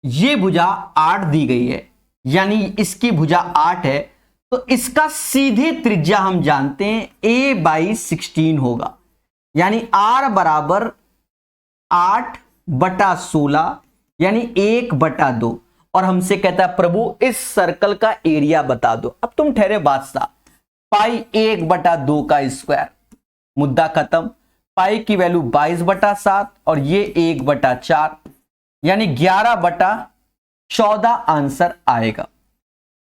ये भुजा 8 दी गई है, यानी इसकी भुजा 8 है, तो इसका सीधे त्रिज्या हम जानते हैं a/16 होगा, यानी r बराबर 8/16, यानी 1/2। और हमसे कहता है प्रभु इस सर्कल का एरिया बता दो। अब तुम ठहरे बादशाह, पाई 1/2 का स्क्वायर, मुद्दा खत्म। पाई की वैल्यू 22/7 और ये 1/4, यानी 11/14 आंसर आएगा।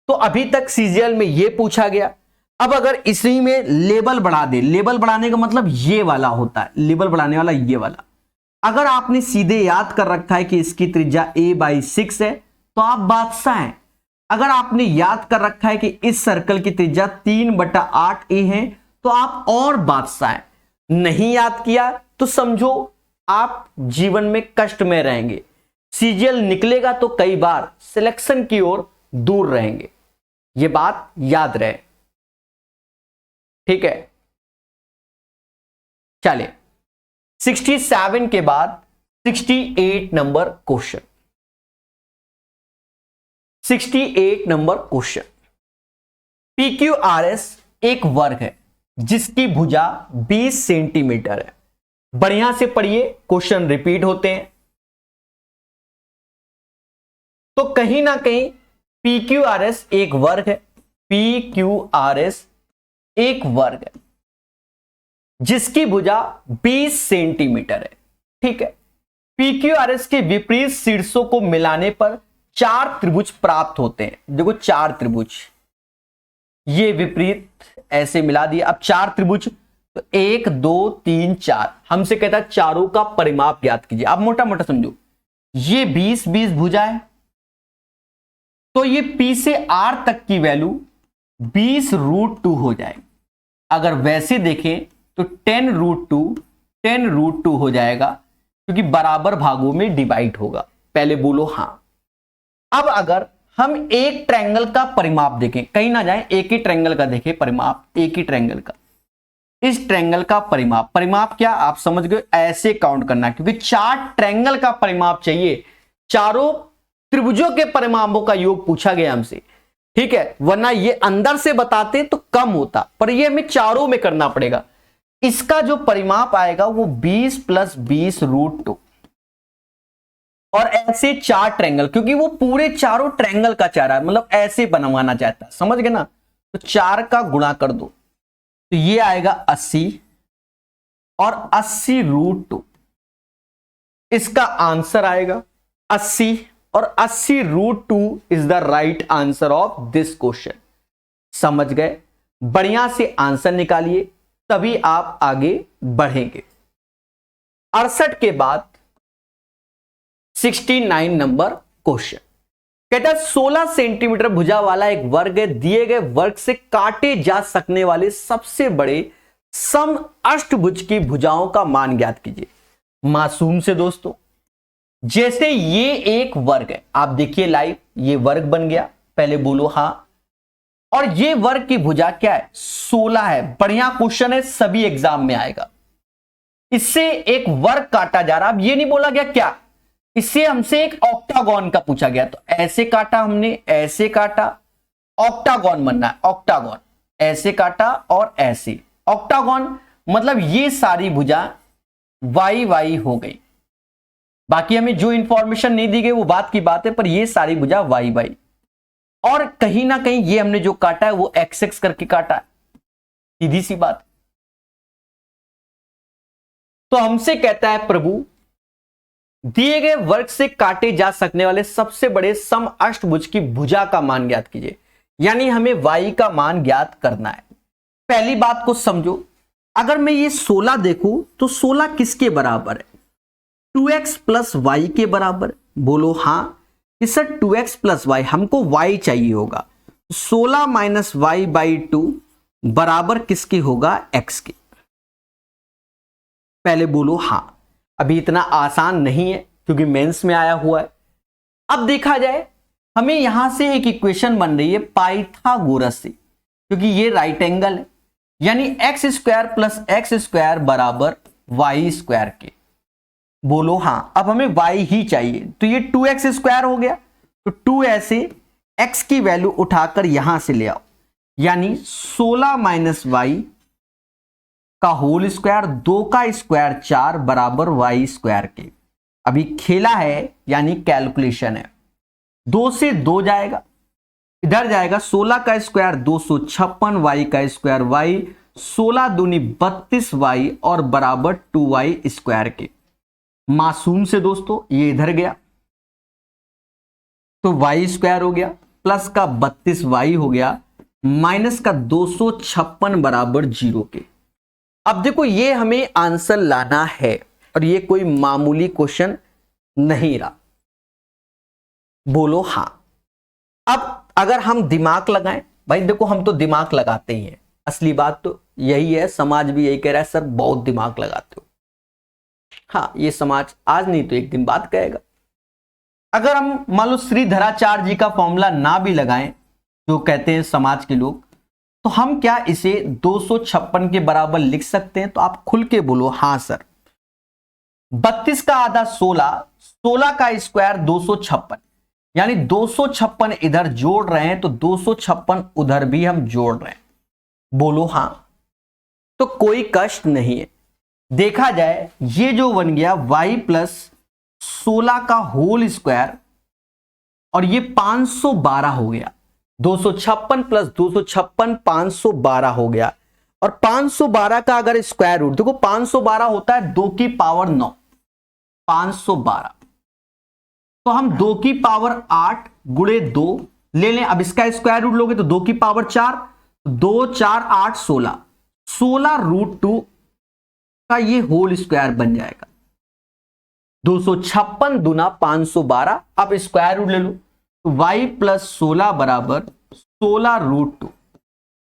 तो अभी तक सीजीएल में ये पूछा गया। अब अगर इसी में लेबल बढ़ा दे, लेबल बढ़ाने का मतलब ये वाला होता है, लेबल बढ़ाने वाला ये वाला। अगर आपने सीधे याद कर रखा है कि इसकी त्रिज्या a/6 है, तो आप बादशाह हैं। अगर आपने याद कर रखा है कि इस सर्कल की त्रिज्या 3/8 a है, तो आप और बादशाह हैं। नहीं याद किया तो समझो आप जीवन में कष्ट में रहेंगे। सीजीएल निकलेगा तो कई बार सिलेक्शन की ओर दूर रहेंगे, यह बात याद रहे, ठीक है। चलिए 67 के बाद 68 number question. 68 number question, PQRS एक वर्ग है जिसकी भुजा 20 सेंटीमीटर है। बढ़िया से पढ़िए, क्वेश्चन रिपीट होते हैं। तो कहीं ना कहीं PQRS एक वर्ग है, PQRS एक वर्ग है जिसकी भुजा 20 सेंटीमीटर है, ठीक है। PQRS के विपरीत शीर्षों को मिलाने पर 4 त्रिभुज प्राप्त होते हैं। देखो 4 त्रिभुज, ये विपरीत ऐसे मिला दिया। अब 4 त्रिभुज, तो 1 2 3 4, हमसे कहता है चारों का परिमाप ज्ञात कीजिए। आप मोटा मोटा समझो, ये 20 भुजा है, तो ये P से R तक की वैल्यू 20√2 हो जाएगी। अगर वैसे देखें तो 10√2 हो जाएगा, क्योंकि बराबर भागों में डिवाइड होगा। पहले बोलो हाँ। अब अगर हम एक ट्रायंगल का परिमाप देखें, कहीं ना जाए, एक ही ट्रायंगल का देखें परिमाप, एक ही ट्रायंगल का, इस ट्रायंगल का परिमाप क्या आप समझ गए, ऐसे काउंट करना, क्योंकि 4 ट्रायंगल का परिमाप चाहिए, चारों त्रिभुजों के परिमापों का योग पूछा गया हमसे, ठीक है। वरना ये अंदर से बताते तो कम होता, पर ये हमें चारों में करना पड़ेगा। इसका जो परिमाप आएगा वो 20 + 20√2, और ऐसे 4 ट्रायंगल, क्योंकि वो पूरे चारों ट्रायंगल का चाह रहा है, मतलब ऐसे बनवाना चाहता है, समझ गए ना। तो 4 का गुणा कर दो, तो ये आएगा 80 और 80√2, इसका आंसर आएगा 80, और 80√2 is the right answer of this question. समझ गए, बढ़िया से आंसर निकालिए, तभी आप आगे बढ़ेंगे। 68 के बाद 69 नंबर क्वेश्चन, कहता है 16 सेंटीमीटर भुजा वाला एक वर्ग है, दिए गए वर्ग से काटे जा सकने वाले सबसे बड़े सम अष्टभुज की भुजाओं का मान ज्ञात कीजिए। मासूम से दोस्तों, जैसे ये एक वर्ग है, आप देखिए लाइव, ये वर्ग बन गया, पहले बोलो हाँ। और ये वर्ग की भुजा क्या है, 16 है। बढ़िया क्वेश्चन है, सभी एग्जाम में आएगा। इससे एक वर्ग काटा जा रहा, अब ये नहीं बोला गया क्या, इससे हमसे एक ऑक्टागोन का पूछा गया, तो ऐसे काटा हमने, ऐसे काटा, ऑक्टागॉन बनना है, ऑक्टागॉन, ऐसे काटा और ऐसे, ऑक्टागॉन मतलब ये सारी भुजा वाई वाई हो गई। बाकी हमें जो इंफॉर्मेशन नहीं दी गई वो बात की बात है, पर ये सारी भुजा वाई वाई, और कहीं ना कहीं ये हमने जो काटा है वो एक्स एक्स करके काटा है, सीधी सी बात। तो हमसे कहता है प्रभु दिए गए वर्ग से काटे जा सकने वाले सबसे बड़े समअष्टभुज की भुजा का मान ज्ञात कीजिए, यानी हमें y का मान ज्ञात करना है। पहली बात को समझो, अगर मैं ये 16 देखूं तो 16 किसके बराबर है? 2x प्लस वाई के बराबर। बोलो हां कि सर 2x प्लस वाई, हमको y चाहिए होगा। 16 माइनस वाई बाई 2 बराबर किसके होगा? x के। पहले बोलो हां। अभी इतना आसान नहीं है क्योंकि मेंस में आया हुआ है। अब देखा जाए, हमें यहां से एक इक्वेशन बन रही है पाइथागोरस से, क्योंकि ये राइट एंगल है, यानी x square plus x square बराबर वाई स्क्वायर के। बोलो हां। अब हमें y ही चाहिए, तो ये 2x स्क्वायर हो गया, तो 2 ऐसे x की वैल्यू उठाकर यहां से ले आओ, यानी 16 माइनस वाई का होल स्क्वायर, 2 का स्क्वायर 4 बराबर वाई स्क्वायर के। अभी खेला है यानी कैलकुलेशन है, 2 से 2 जाएगा, इधर जाएगा 16 का स्क्वायर 256 वाई का स्क्वायर वाई, 16 दूनी 32 वाई और बराबर 2y स्क्वायर के। मासूम से दोस्तों ये इधर गया तो y स्क्वायर हो गया, प्लस का 32y हो गया, माइनस का 256 बराबर 0 के। अब देखो ये हमें आंसर लाना है और ये कोई मामूली क्वेश्चन नहीं रहा। बोलो हां। अब अगर हम दिमाग लगाएं, भाई देखो हम तो दिमाग लगाते ही हैं, असली बात तो यही है, समाज भी यही कह रहा है सर बहुत दिमाग लगाते हो। हाँ, ये समाज आज नहीं तो एक दिन बाद कहेगा। अगर हम मान लो श्रीधराचार्य जी का फॉर्मूला ना भी लगाएं, जो कहते हैं समाज के लोग, तो हम क्या इसे 256 के बराबर लिख सकते हैं? तो आप खुल के बोलो हां सर। 32 का आधा 16, 16 का स्क्वायर 256, यानी 256 इधर जोड़ रहे हैं तो 256 उधर भी हम जोड़ रहे हैं। बोलो हां। तो कोई कष्ट नहीं है। देखा जाए ये जो बन गया y प्लस 16 का होल स्क्वायर और ये 512 हो गया, 256 प्लस 256 512 हो गया, और 512 का अगर स्क्वायर रूट देखो, 512 होता है 2 की पावर 9, 512, तो हम 2 की पावर 8 गुणे 2 ले लें। अब इसका स्क्वायर रूट लोगे तो 2 की पावर 4, 2 4 8 16, 16 रूट 2 का ये होल स्क्वायर बन जाएगा। 256 दुना 512, अब स्क्वायर रूट ले लो तो y प्लस 16 बराबर 16 रूट 2,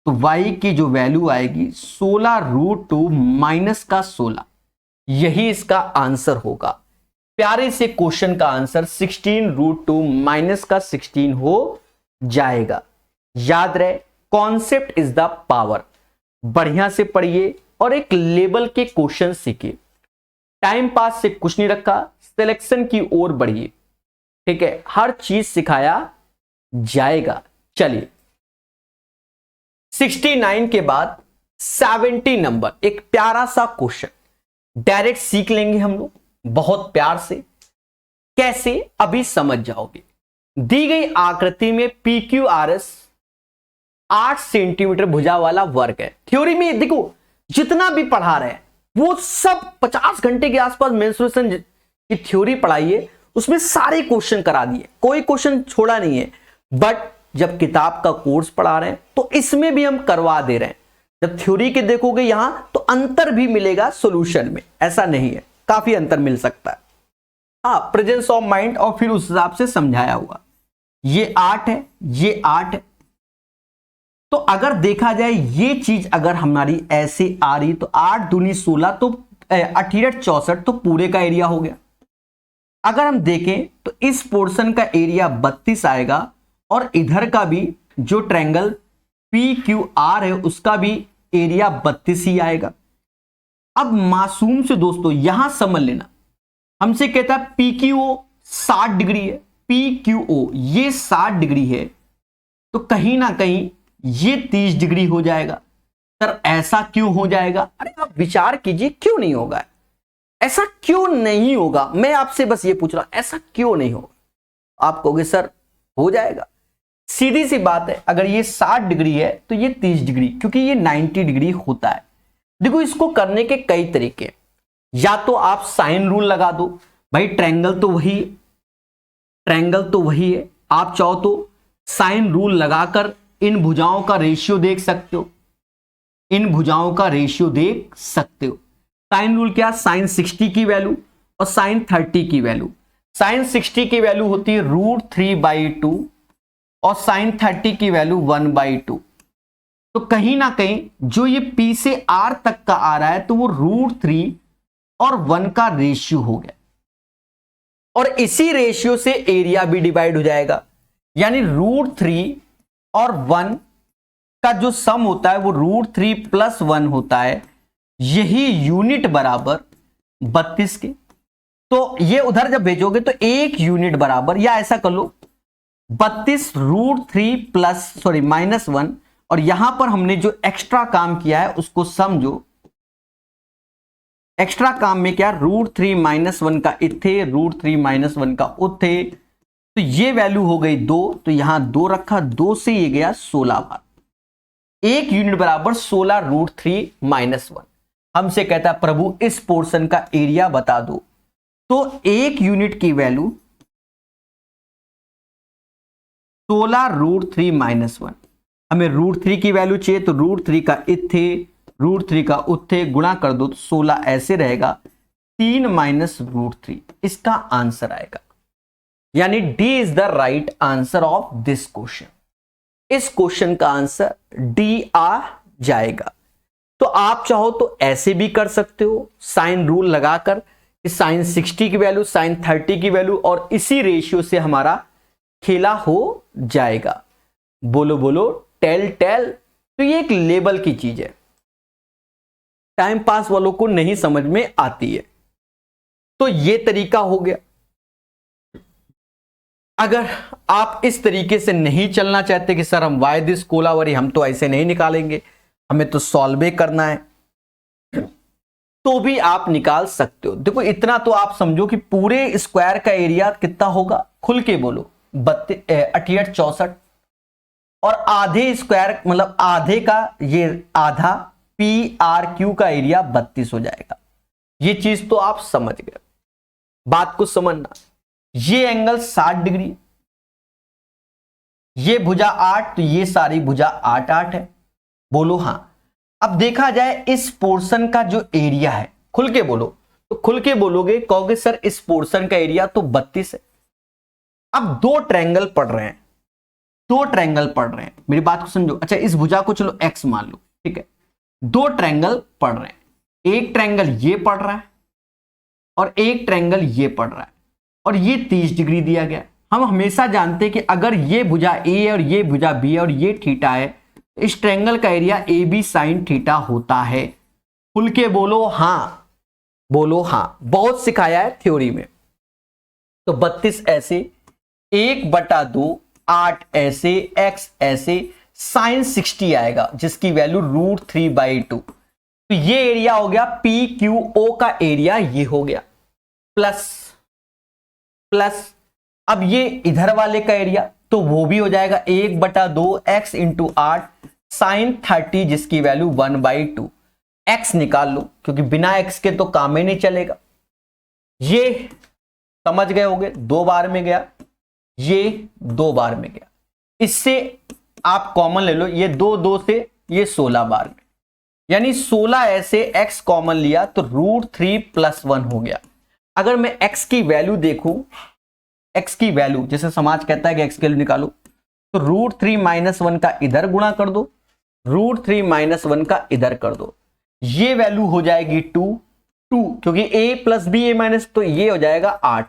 तो y की जो वैल्यू आएगी 16 रूट 2 माइनस का 16, यही इसका आंसर होगा। प्यारे से क्वेश्चन का आंसर 16 रूट 2 माइनस का 16 हो जाएगा। याद रहे, कॉन्सेप्ट इज द पावर। बढ़िया से पढ़िए और एक लेवल के क्वेश्चन सीखिए। टाइम पास से कुछ नहीं रखा, सिलेक्शन की ओर बढ़िए, ठीक है, हर चीज सिखाया जाएगा। चलिए 69 के बाद 70 नंबर, एक प्यारा सा क्वेश्चन डायरेक्ट सीख लेंगे हम लोग बहुत प्यार से। कैसे? अभी समझ जाओगे। दी गई आकृति में PQRS 8 सेंटीमीटर भुजा वाला वर्ग है। थ्योरी में देखो जितना भी पढ़ा रहे हैं वो सब 50 घंटे के आसपास मेंस्ट्रुएशन की थ्योरी पढ़ाई है, उसमें सारे क्वेश्चन करा दिए, कोई क्वेश्चन छोड़ा नहीं है। बट जब किताब का कोर्स पढ़ा रहे हैं तो इसमें भी हम करवा दे रहे हैं। जब थ्योरी के देखोगे यहां तो अंतर भी मिलेगा सॉल्यूशन में, ऐसा नहीं है, काफी अंतर मिल सकता है। हाँ, प्रेजेंस ऑफ माइंड और फिर उस हिसाब से समझाया हुआ। ये 8 है, ये 8 है, तो अगर देखा जाए ये चीज अगर हमारी ऐसे आ रही तो 8 दूनी 16 तो 8 64 तो पूरे का एरिया हो गया। अगर हम देखें तो इस पोर्शन का एरिया 32 आएगा और इधर का भी जो ट्रायंगल PQR है उसका भी एरिया 32 ही आएगा। अब मासूम से दोस्तों यहां समझ लेना, हमसे कहता है PQO 60 डिग्री है, PQO ये 60 डिग्री है, तो कहीं ना कहीं ये 30 डिग्री हो जाएगा। सर ऐसा क्यों हो जाएगा? अरे आप विचार कीजिए, क्यों नहीं होगा? ऐसा क्यों नहीं होगा? मैं आपसे बस ये पूछ रहा हूं, ऐसा क्यों नहीं होगा? आप कहोगे सर हो जाएगा। सीधी सी बात है, अगर ये 60 डिग्री है तो ये 30 डिग्री, क्योंकि ये 90 डिग्री होता है। देखो इसको करने के कई तरीके, या तो आप साइन रूल लगा दो, भाई ट्रायंगल तो वही है, आप चाहो तो साइन रूल लगाकर इन भुजाओं का रेशियो देख सकते हो, साइन रूल क्या? साइन 60 की वैल्यू और साइन 30 की वैल्यू। साइन 60 की वैल्यू होती है √3/2 और साइन 30 की वैल्यू 1/2। तो कहीं ना कहीं जो ये P से R तक का आ रहा है तो वो √3 और 1 का रेशियो हो गया, और इसी रेशियो से एरिया भी डिवाइड हो जाएगा। यानी √3 और 1 का जो सम होता है वो √3 + 1 होता है, यही यूनिट बराबर 32 के। तो ये उधर जब भेजोगे तो एक यूनिट बराबर, या ऐसा कर लो 32 √3 -1, और यहां पर हमने जो एक्स्ट्रा काम किया है उसको समझो। एक्स्ट्रा काम में क्या? √3 - 1 का इथे, √3 - 1 का उथे, तो ये वैल्यू हो गई 2, तो यहां 2 रखा, 2 से ये गया 16 बार, एक यूनिट बराबर 16 √3 - 1। हमसे कहता है प्रभु इस पोर्शन का एरिया बता दो, तो एक यूनिट की वैल्यू 16 √3 - 1। हमें √3 की वैल्यू चाहिए, तो √3 का इथे, √3 का उत्थे गुणा कर दो तो 16 ऐसे रहेगा, 3 - √3 इसका आंसर आएगा। यानी D is the right answer of this question. इस क्वेश्चन का आंसर डी आ जाएगा। तो आप चाहो तो ऐसे भी कर सकते हो, साइन रूल लगाकर, साइन 60 की वैल्यू, साइन 30 की वैल्यू, और इसी रेशियो से हमारा खेला हो जाएगा। बोलो बोलो टेल टेल। तो ये एक लेवल की चीज है, टाइम पास वालों को नहीं समझ में आती है। तो ये तरीका हो गया। अगर आप इस तरीके से नहीं चलना चाहते कि सर हम वाई दिस कोलावरी, हम तो ऐसे नहीं निकालेंगे, हमें तो सॉल्व करना है, तो भी आप निकाल सकते हो। देखो इतना तो आप समझो कि पूरे स्क्वायर का एरिया कितना होगा, खुल के बोलो, 68 64, और आधे स्क्वायर मतलब आधे का ये आधा PRQ का एरिया 32 हो जाएगा। ये चीज तो आप समझ गए। बात को समझना, ये एंगल 60 डिग्री, ये भुजा 8, तो ये सारी भुजा 8 8 है। बोलो हाँ। अब देखा जाए इस पोर्शन का जो एरिया है, खुल के बोलो, तो खुल के बोलोगे, कहोगे सर इस पोर्शन का एरिया तो 32 है। अब दो ट्रायंगल पढ़ रहे हैं, मेरी बात को समझो। अच्छा इस भुजा को चलो x मान लो, ठीक है। दो ट्रायंगल पढ़ रहे हैं, एक ट्रायंगल ये पढ़ रहा है और एक ट्रायंगल ये पढ़ रहा है, और ये 30 डिग्री दिया गया। हम हमेशा जानते हैं कि अगर ये भुजा a और ये भुजा b और ये थीटा है, तो इस ट्रायंगल का एरिया AB sin थीटा होता है। खुल के बोलो हाँ, बोलो हाँ, बहुत सिखाया है थ्योरी में। तो 32 ऐसे, 1/2, 8 ऐसे, x ऐसे, sin 60 आएगा जिसकी वैल्यू √3/2। तो ये एरिया हो गया PQO का एरिया, ये हो गया प्लस अब ये इधर वाले का एरिया, तो वो भी हो जाएगा 1/2 x × 8 sin 30 जिसकी वैल्यू 1/2। x निकाल लो क्योंकि बिना x के तो काम ही नहीं चलेगा। ये समझ गए होगे, 2 बार में गया, ये 2 बार में गया, इससे आप कॉमन ले लो, ये 2 2 से ये 16 बार में, यानी 16 ऐसे x कॉमन लिया तो √3 + 1 हो गया। अगर मैं x की वैल्यू देखूं, x की वैल्यू जैसे समाज कहता है कि x की वैल्यू निकालो, तो √3 - 1 का इधर गुणा कर दो, √3 - 1 का इधर कर दो, ये वैल्यू हो जाएगी 2 क्योंकि a + b a-, तो ये हो जाएगा 8,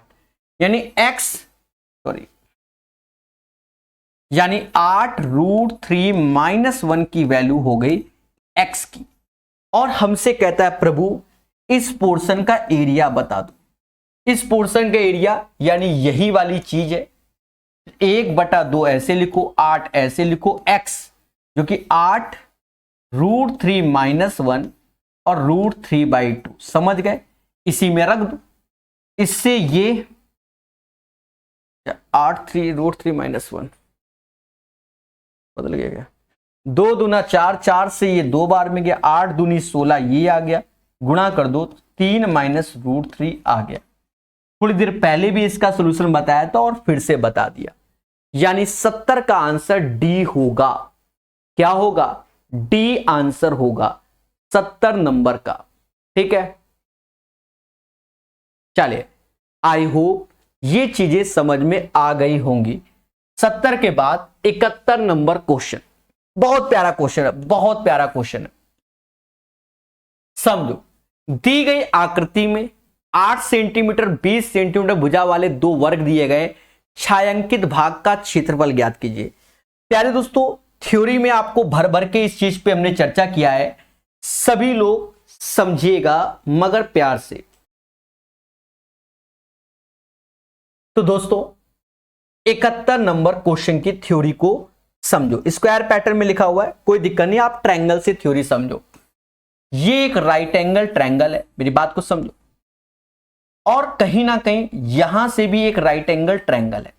यानी यानी 8 √3 - 1 की वैल्यू हो गई x की। और हमसे कहता है प्रभु इस पोर्शन का एरिया बता दो। इस पोर्शन का एरिया यानी यही वाली चीज है, 1/2 ऐसे लिखो, 8 ऐसे लिखो, x जो कि 8 √3 - 1 और √3/2 समझ गए, इसी में रख दो। इससे ये 8 √3 - 1 बदल गया क्या, 2 दूना 4, 4 से ये 2 बार में गया, 8 दूनी 16 ये आ गया, गुणा कर दो 3 - √3 आ गया। थोड़ी देर पहले भी इसका सोल्यूशन बताया था और फिर से बता दिया, यानी 70 का आंसर डी होगा। क्या होगा, डी आंसर होगा 70 नंबर का। ठीक है, चलिए, आई होप ये चीजें समझ में आ गई होंगी। 70 के बाद 71 नंबर क्वेश्चन, बहुत प्यारा क्वेश्चन है, बहुत प्यारा क्वेश्चन है। समझो, दी गई आकृति में 8 सेंटीमीटर 20 सेंटीमीटर भुजा वाले 2 वर्ग दिए गए, छायांकित भाग का क्षेत्रफल ज्ञात कीजिए। प्यारे दोस्तों, थ्योरी में आपको भर भर के इस चीज पे हमने चर्चा किया है, सभी लोग समझिएगा मगर प्यार से। तो दोस्तों 71 नंबर क्वेश्चन की थ्योरी को समझो, स्क्वायर पैटर्न में लिखा हुआ है, कोई दिक्कत नहीं, आप ट्रायंगल से थ्योरी समझो। ये एक राइट एंगल ट्रायंगल है, मेरी बात को समझो, और कहीं ना कहीं यहां से भी एक राइट एंगल ट्रायंगल है।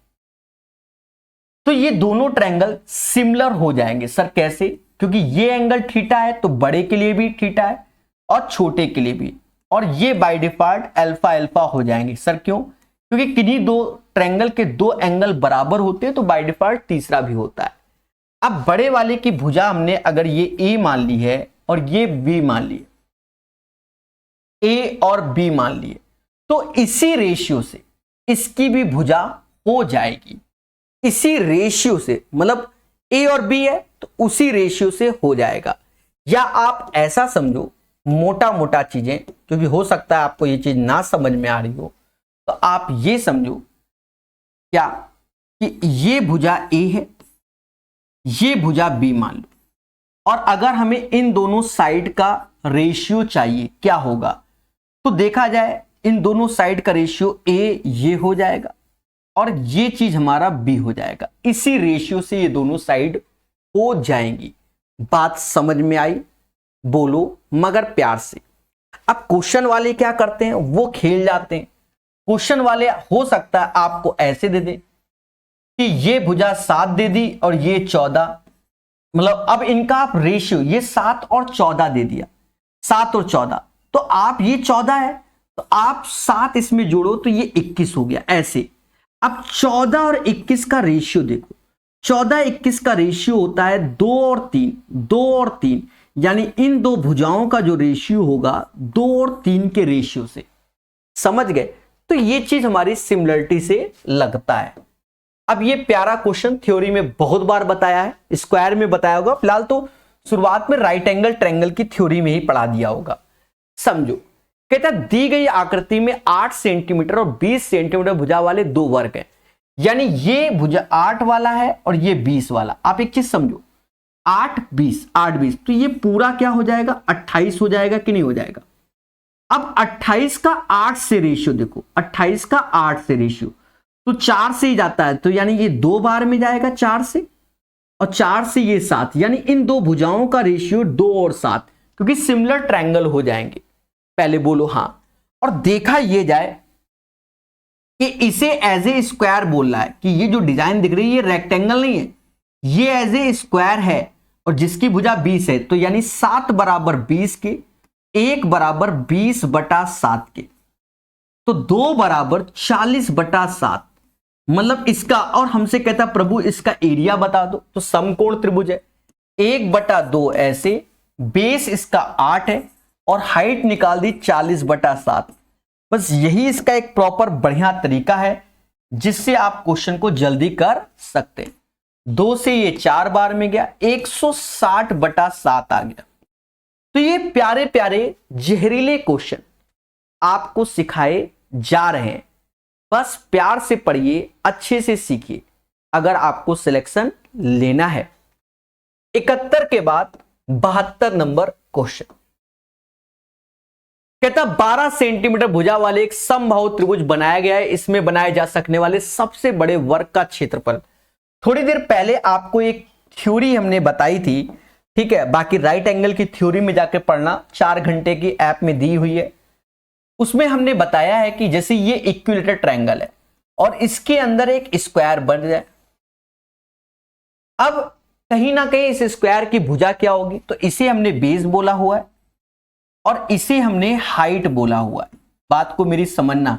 तो ये दोनों ट्रायंगल सिमिलर हो जाएंगे। सर कैसे, क्योंकि ये एंगल थीटा है तो बड़े के लिए भी थीटा है और छोटे के लिए भी, और ये बाय डिफॉल्ट अल्फा अल्फा हो जाएंगे। सर क्यों, क्योंकि किन्हीं दो ट्रायंगल के 2 एंगल बराबर होते हैं तो बाय डिफॉल्ट तीसरा भी होता है। अब बड़े वाले की भुजा हमने अगर ये ए मान ली है और ये बी मान ली, ए और बी मान लिए, तो इसी रेशियो से इसकी भी भुजा हो जाएगी। इसी रेशियो से, मतलब ए और बी है तो उसी रेशियो से हो जाएगा। या आप ऐसा समझो, मोटा मोटा चीजें, क्योंकि हो सकता है आपको ये चीज ना समझ में आ रही हो, तो आप ये समझो क्या कि ये भुजा ए है, ये भुजा बी मान लो, और अगर हमें इन दोनों साइड का रेशियो चाहिए क्या होगा, तो देखा जाए इन दोनों साइड का रेशियो ए ये हो जाएगा और ये चीज हमारा बी हो जाएगा। इसी रेशियो से ये दोनों साइड हो जाएंगी। बात समझ में आई, बोलो मगर प्यार से। अब क्वेश्चन वाले क्या करते हैं, वो खेल जाते हैं। क्वेश्चन वाले हो सकता है आपको ऐसे दे दे कि ये भुजा 7 दे दी और ये 14, मतलब अब इनका आप रेशियो ये 7 और 14 दे दिया, 7 और 14, तो आप ये 14 है तो आप 7 इसमें जोड़ो तो ये 21 हो गया ऐसे। अब 14 और 21 का रेशियो देखो, 14-21 का रेशियो होता है 2 और 3, 2 और 3, यानी इन दो भुजाओं का जो रेशियो होगा 2 और 3 के रेशियो से। समझ गए, तो ये चीज हमारी सिमिलरिटी से लगता है। अब ये प्यारा क्वेश्चन थ्योरी में बहुत बार बताया है, स्क्वायर में बताया होगा, फिलहाल तो शुरुआत में राइट एंगल ट्रायंगल की थ्योरी में ही पढ़ा दिया होगा। समझो, कहता है दी गई आकृति में 8 सेंटीमीटर और 20 सेंटीमीटर भुजा वाले 2 वर्ग हैं, यानी ये भुजा 8 वाला है और ये 20 वाला। आप एक चीज समझो, 8 20 8 20, तो ये पूरा क्या हो जाएगा, 28 हो जाएगा कि नहीं हो जाएगा। अब 28 का 8 से रेशियो देखो, 28 का 8 से रेशियो तो 4 से ही जाता है, तो यानी ये 2 बार में जाएगा 4 से, और 4 से ये 7, यानी इन दो भुजाओं का रेशियो 2 और 7, क्योंकि सिमिलर ट्रायंगल हो जाएंगे। पहले बोलो हाँ। और देखा ये जाए कि इसे एज ए स्क्वायर बोल रहा है, कि ये जो डिजाइन दिख रही है ये रेक्टेंगल नहीं है, ये एज ए स्क्वायर है, और जिसकी भुजा 20 है, तो यानी 7 बराबर 20 के, 1 बराबर 20/7 के, तो 2 बराबर 40/7, मतलब इसका, और हमसे कहता प्रभु इसका एरिया बता दो, तो समकोण त्रिभुज है, 1/2 ऐसे, बेस इसका 8 है और हाइट निकाल दी 40/7। बस यही इसका एक प्रॉपर बढ़िया तरीका है जिससे आप क्वेश्चन को जल्दी कर सकते हैं। 2 से ये 4 बार में गया, 160/7 आ गया। तो ये प्यारे प्यारे जहरीले क्वेश्चन आपको सिखाए जा रहे हैं, बस प्यार से पढ़िए, अच्छे से सीखिए अगर आपको सिलेक्शन लेना है। 71 के बाद 72 नंबर क्वेश्चन। कहता 12 सेंटीमीटर भुजा वाले एक समबाहु त्रिभुज बनाया गया है, इसमें बनाए जा सकने वाले सबसे बड़े वर्ग का क्षेत्रफल। थोड़ी देर पहले आपको एक थ्योरी हमने बताई थी, ठीक है, बाकी राइट एंगल की थ्योरी में जाकर पढ़ना, 4 घंटे की ऐप में दी हुई है। उसमें हमने बताया है कि जैसे ये इक्विलेटरल ट्रायंगल है और इसके अंदर एक स्क्वायर बन जाए, अब कहीं ना कहीं इस स्क्वायर की भुजा क्या होगी, तो इसे हमने बेस बोला हुआ है और इसे हमने हाइट बोला हुआ है। बात को मेरी समझना,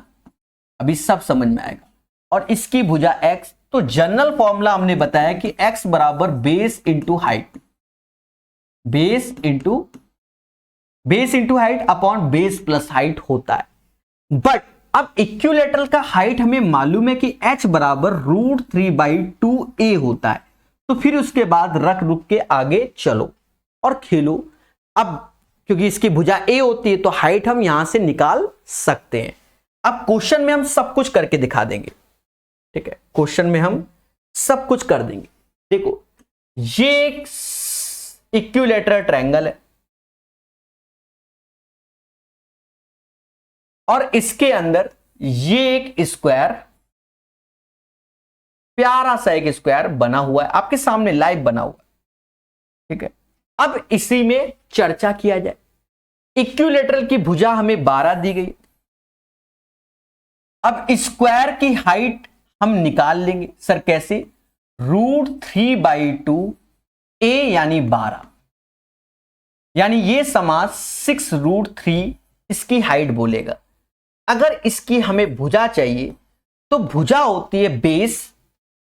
अभी सब समझ में आएगा। और इसकी भुजा x, तो जनरल फॉर्मूला हमने बताया कि x बराबर base into height, base into height upon base plus height होता है। बट अब इक्विलेटरल का हाइट हमें मालूम है कि h बराबर √3/2a होता है, तो फिर उसके बाद रख रुक के आगे चलो और खेलो। अब क्योंकि इसकी भुजा a होती है तो हाइट हम यहां से निकाल सकते हैं। अब क्वेश्चन में हम सब कुछ करके दिखा देंगे, ठीक है, क्वेश्चन में हम सब कुछ कर देंगे। देखो ये एक इक्विलेटरल ट्रायंगल है और इसके अंदर ये एक स्क्वायर, प्यारा सा एक स्क्वायर बना हुआ है, आपके सामने लाइव बना हुआ है, ठीक है। अब इसी में चर्चा किया जाए। इक्विलेटरल की भुजा हमें 12 दी गई, अब स्क्वायर की हाइट हम निकाल लेंगे। सर कैसे? √3/2a यानी 12, यानी ये समास 6√3 इसकी हाइट बोलेगा। अगर इसकी हमें भुजा चाहिए तो भुजा होती है बेस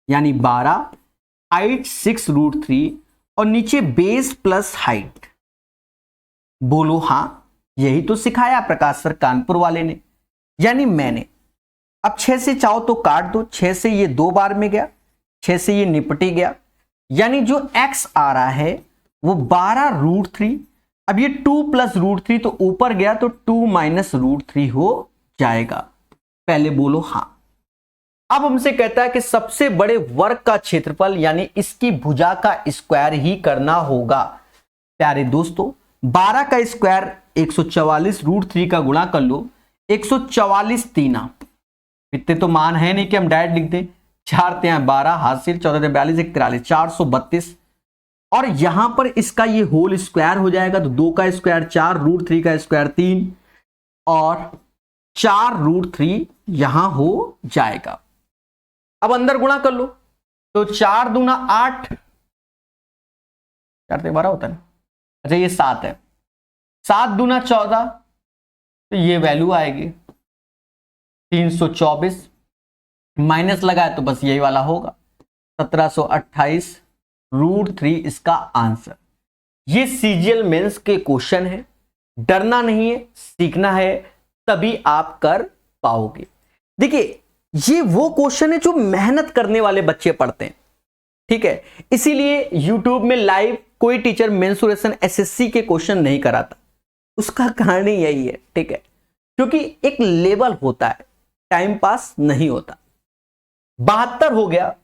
यानी 12, हाइट 6√3 और नीचे बेस प्लस हाइट। बोलो हां, यही तो सिखाया प्रकाश सर कानपुर वाले ने, यानी मैंने। अब 6 से चाहो तो काट दो, 6 से ये 2 बार में गया, 6 से ये निपटी गया, यानी जो x आ रहा है वो 12√3। अब ये 2 + √3 तो ऊपर गया तो 2 - √3 हो जाएगा। पहले बोलो हां। अब हमसे कहता है कि सबसे बड़े वर्ग का क्षेत्रफल यानी इसकी भुजा का स्क्वायर ही करना होगा। प्यारे दोस्तों 12 का स्क्वायर 144, √3 का गुणा कर लो, 144 3, इतने तो मान है नहीं कि हम डायरेक्ट लिख दें। 4 × 12 हासिल, 14 × 42 43, 432। और यहां पर इसका ये होल स्क्वायर हो जाएगा तो 2 का स्क्वायर 4, √3 का स्क्वायर 3 और 4√3 यहां हो जाएगा। अब अंदर गुणा कर लो तो 4 दूना 8, 4 × 12 होता है ना, अच्छा ये 7 है, 7 दूना 14 तो ये वैल्यू आएगी 324, माइनस लगाए तो बस यही वाला होगा 1728, √3 इसका आंसर। ये सीजीएल मेंस के क्वेश्चन है, डरना नहीं है, सीखना है, तभी आप कर पाओगे। देखिए ये वो क्वेश्चन है जो मेहनत करने वाले बच्चे पढ़ते हैं, ठीक है, इसीलिए YouTube में लाइव कोई टीचर मेंसुरेशन एसएससी के क्वेश्चन नहीं कराता। उसका कारण ही यही है, ठीक है, क्योंकि एक लेवल होता है, टाइम पास नहीं होता। 72 हो गया।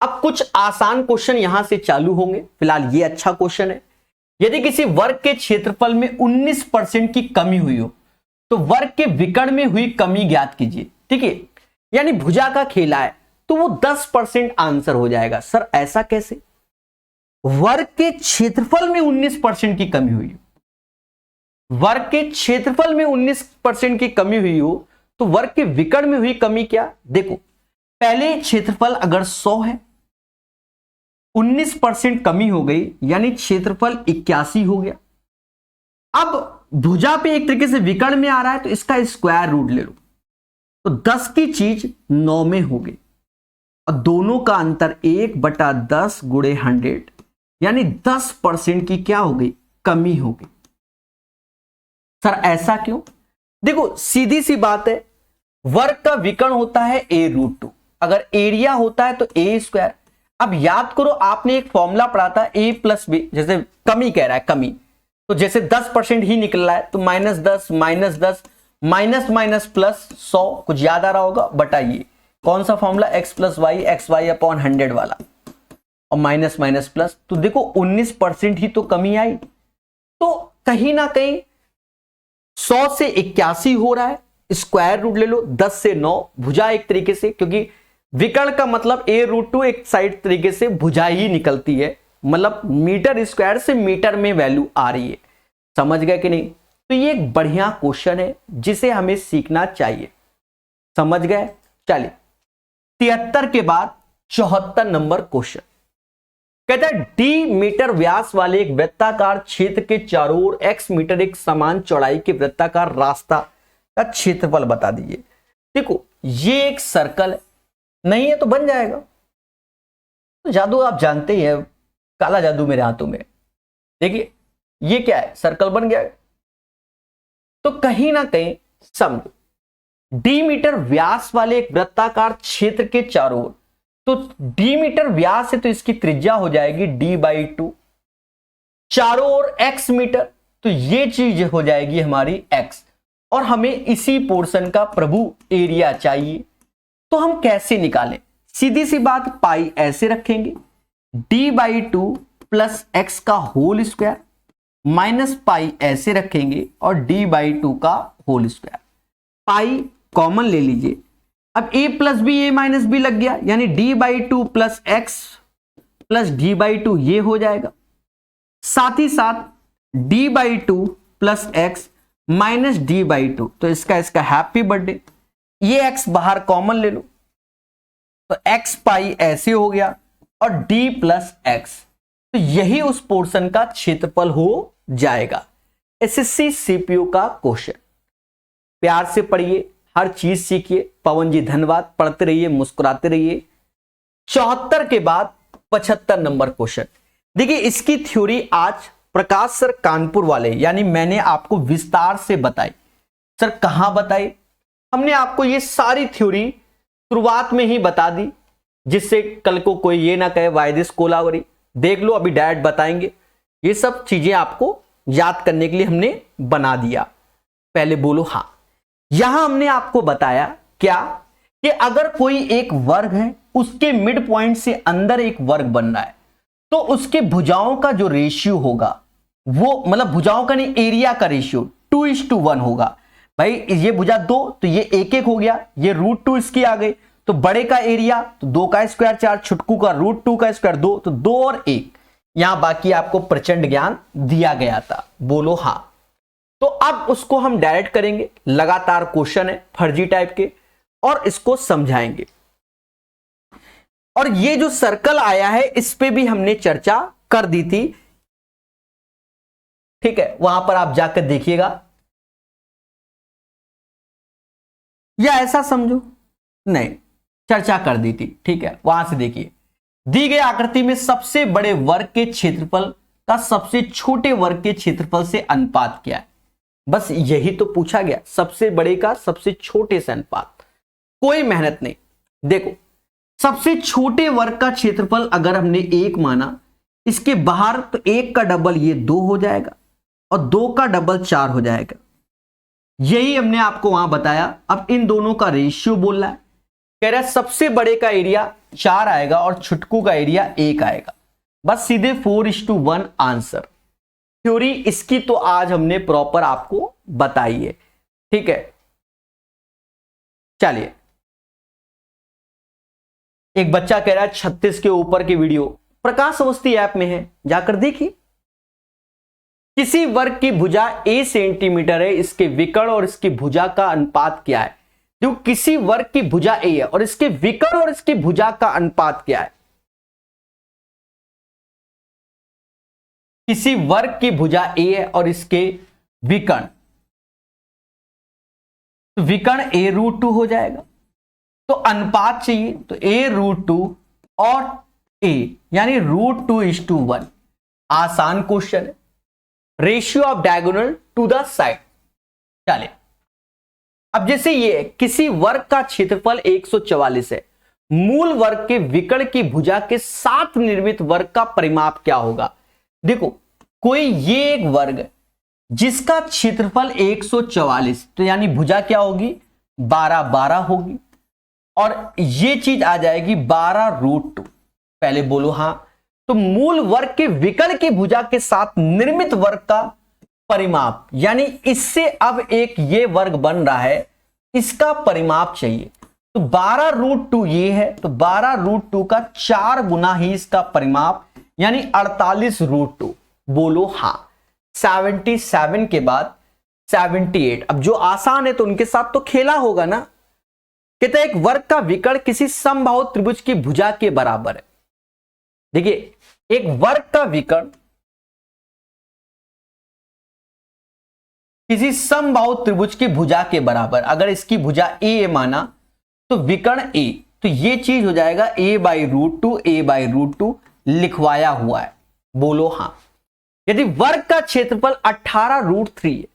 अब कुछ आसान क्वेश्चन यहां से चालू होंगे। फिलहाल ये अच्छा क्वेश्चन है। यदि किसी वर्ग के क्षेत्रफल में 19% की कमी हुई हो तो वर्ग के विकर्ण में हुई कमी ज्ञात कीजिए, ठीक है, यानी भुजा का खेला है तो वो 10% आंसर हो जाएगा। सर ऐसा कैसे? वर्ग के क्षेत्रफल में 19% की कमी हुई, वर्ग के क्षेत्रफल में 19% की कमी हुई हो तो वर्ग के विकर्ण में हुई कमी क्या? देखो पहले क्षेत्रफल अगर 100 है, 19% कमी हो गई यानी क्षेत्रफल 81 हो गया। अब भुजा पे एक तरीके से विकर्ण में आ रहा है तो इसका स्क्वायर रूट ले लो तो 10 की चीज 9 में हो गई और दोनों का अंतर 1/10 × 100 यानी 10% की क्या हो गई? कमी हो गई। सर ऐसा क्यों? देखो सीधी सी बात है, वर्ग का विकर्ण होता है a√2, अगर एरिया होता है तो a²। अब याद करो आपने एक फॉर्मूला पढ़ा था a + b, जैसे कमी कह रहा है, कमी तो जैसे 10% ही निकल रहा है तो -10 -10 माइनस प्लस 100, कुछ याद आ रहा होगा, बताइए कौन सा फॉर्मूला? x + y, xy/100 वाला, और माइनस माइनस प्लस, तो देखो 19% ही तो कमी आई। तो कहीं ना कहीं 100 से 81 हो रहा है, स्क्वायर रूट ले लो 10 से 9, भुजा एक तरीके से, क्योंकि विकर्ण का मतलब a√2 एक साइड तरीके से भुजा ही निकलती है, मतलब मीटर स्क्वायर से मीटर में वैल्यू आ रही है। समझ गए कि नहीं? तो ये एक बढ़िया क्वेश्चन है जिसे हमें सीखना चाहिए। समझ गए? चलिए 73 के बाद 74 नंबर क्वेश्चन कहता है डी मीटर व्यास वाले एक वृत्ताकार क्षेत्र के चारों ओर x मीटर एक समान चौड़ाई के वृत्ताकार रास्ता का क्षेत्रफल बता दीजिए। देखो ये एक सर्कल है, नहीं है तो बन जाएगा। तो जादू आप जानते ही हैं, काला जादू मेरे हाथों में। देखिए ये क्या है, सर्कल बन गया है। तो कहीं ना कहीं समझो डी मीटर व्यास वाले एक वृत्ताकार क्षेत्र के चारों ओर, तो डी मीटर व्यास है तो इसकी त्रिज्या हो जाएगी d/2, चारों ओर x मीटर, तो ये चीज हो जाएगी हमारी x, और हमें इसी पोर्शन का प्रभु एरिया चाहिए। तो हम कैसे निकालें? सीधी सी बात, पाई ऐसे रखेंगे, d/2 प्लस x का होल स्क्वायर माइनस पाई ऐसे रखेंगे और d/2 का होल स्क्वायर। पाई कॉमन ले लीजिए। अब a plus B A minus B लग गया, यानी d/2 plus x plus d/2 ये हो जाएगा। साथ ही साथ d/2 plus x minus d/2, तो इसका हैप्पी बर्थडे। ये x बाहर कॉमन ले लो, तो x पाई ऐसे हो गया और d प्लस एक्स, तो यही उस पोर्शन का क्षेत्रफल हो जाएगा। एसएससी सीपीयू का क्वेश्चन। प्यार से पढ़िए, हर चीज सीखिए। पवन जी धन्यवाद, पढ़ते रहिए, मुस्कुराते रहिए। 74 के बाद 75 नंबर क्वेश्चन। देखिए इसकी थ्योरी आज प्रकाश सर कानपुर वाले, यानी मैंने आपको विस्तार से बताई। सर कहां बताई? हमने आपको ये सारी थ्योरी शुरुआत में ही बता दी, जिससे कल को कोई ये ना कहे वायदिस कोलावरी। देख लो अभी डायरेक्ट बताएंगे। ये सब चीजें आपको याद करने के लिए हमने बना दिया। पहले बोलो हाँ। यहां हमने आपको बताया क्या कि अगर कोई एक वर्ग है, उसके मिड पॉइंट से अंदर एक वर्ग बन रहा है, तो उसके भुजाओं का जो रेशियो होगा वो, मतलब भुजाओं का नहीं, एरिया का रेशियो 2:1 होगा। भाई ये भुजा 2 तो ये 1:1 हो गया, ये √2 इसकी आ गई, तो बड़े का एरिया तो 2 का स्क्वायर 4, छुटकू का √2 का स्क्वायर 2, तो 2 और 1। यहां बाकी आपको प्रचंड ज्ञान दिया गया था। बोलो हाँ। तो अब उसको हम डायरेक्ट करेंगे, लगातार क्वेश्चन है फर्जी टाइप के, और इसको समझाएंगे। और ये जो सर्कल आया है इस पे भी हमने चर्चा कर दी थी, ठीक है, वहां पर आप जाकर देखिएगा, या ऐसा समझो, नहीं चर्चा कर दी थी, ठीक है, वहां से देखिए। दी गई आकृति में सबसे बड़े वर्ग के क्षेत्रफल का सबसे छोटे वर्ग के क्षेत्रफल से अनुपात क्या है? बस यही तो पूछा गया, सबसे बड़े का सबसे छोटे से अनुपात। कोई मेहनत नहीं। देखो सबसे छोटे वर्ग का क्षेत्रफल अगर हमने 1 माना, इसके बाहर तो 1 का डबल ये 2 हो जाएगा और 2 का डबल 4 हो जाएगा। यही हमने आपको वहां बताया। अब इन दोनों का रेशियो बोल रहा है, कह रहा है सबसे बड़े का एरिया 4 आएगा और छुटकू का एरिया 1 आएगा। बस सीधे 4:1 आंसर। थ्योरी इसकी तो आज हमने प्रॉपर आपको बताई है, ठीक है। चलिए, एक बच्चा कह रहा है 36 के ऊपर की वीडियो प्रकाश अवस्थी ऐप में है, जाकर देखिए। किसी वर्ग की भुजा a सेंटीमीटर है, इसके विकर्ण और इसकी भुजा का अनुपात क्या है? जो किसी वर्ग की भुजा a है और इसके विकर्ण और इसकी भुजा का अनुपात क्या है? किसी वर्ग की भुजा a है और इसके विकर्ण, विकर्ण a√2 हो जाएगा। तो अनुपात चाहिए, तो a√2 और a यानी √2:1। आसान क्वेश्चन है। Ratio of diagonal to the side. चलिए, अब जैसे ये किसी वर्ग का क्षेत्रफल 144 है, मूल वर्ग के विकर्ण की भुजा के साथ निर्मित वर्ग का परिमाप क्या होगा? देखो कोई ये एक वर्ग है जिसका क्षेत्रफल 144, तो यानी भुजा क्या होगी? 12 होगी, और ये चीज आ जाएगी 12√2। पहले बोलो हाँ। तो मूल वर्ग के विकर्ण की भुजा के साथ निर्मित वर्ग का परिमाप, यानी इससे अब एक ये वर्ग बन रहा है, इसका परिमाप चाहिए। तो 12√2 ये है, तो 12√2 का 4 गुना ही इसका परिमाप, यानी 48√2। बोलो हाँ। 77 के बाद 78। अब जो आसान है तो उनके साथ तो खेला होगा ना। कहते हैं एक वर्ग का विकर्ण किसी समबाहु त्रिभुज की भुजा के बराबर है। देखिए, एक वर्ग का विकर्ण किसी समबाहु त्रिभुज की भुजा के बराबर, अगर इसकी भुजा ए माना तो विकर्ण ए, तो ये चीज हो जाएगा a/√2, a/√2 लिखवाया हुआ है। बोलो हाँ। यदि वर्ग का क्षेत्रफल 18√3 है,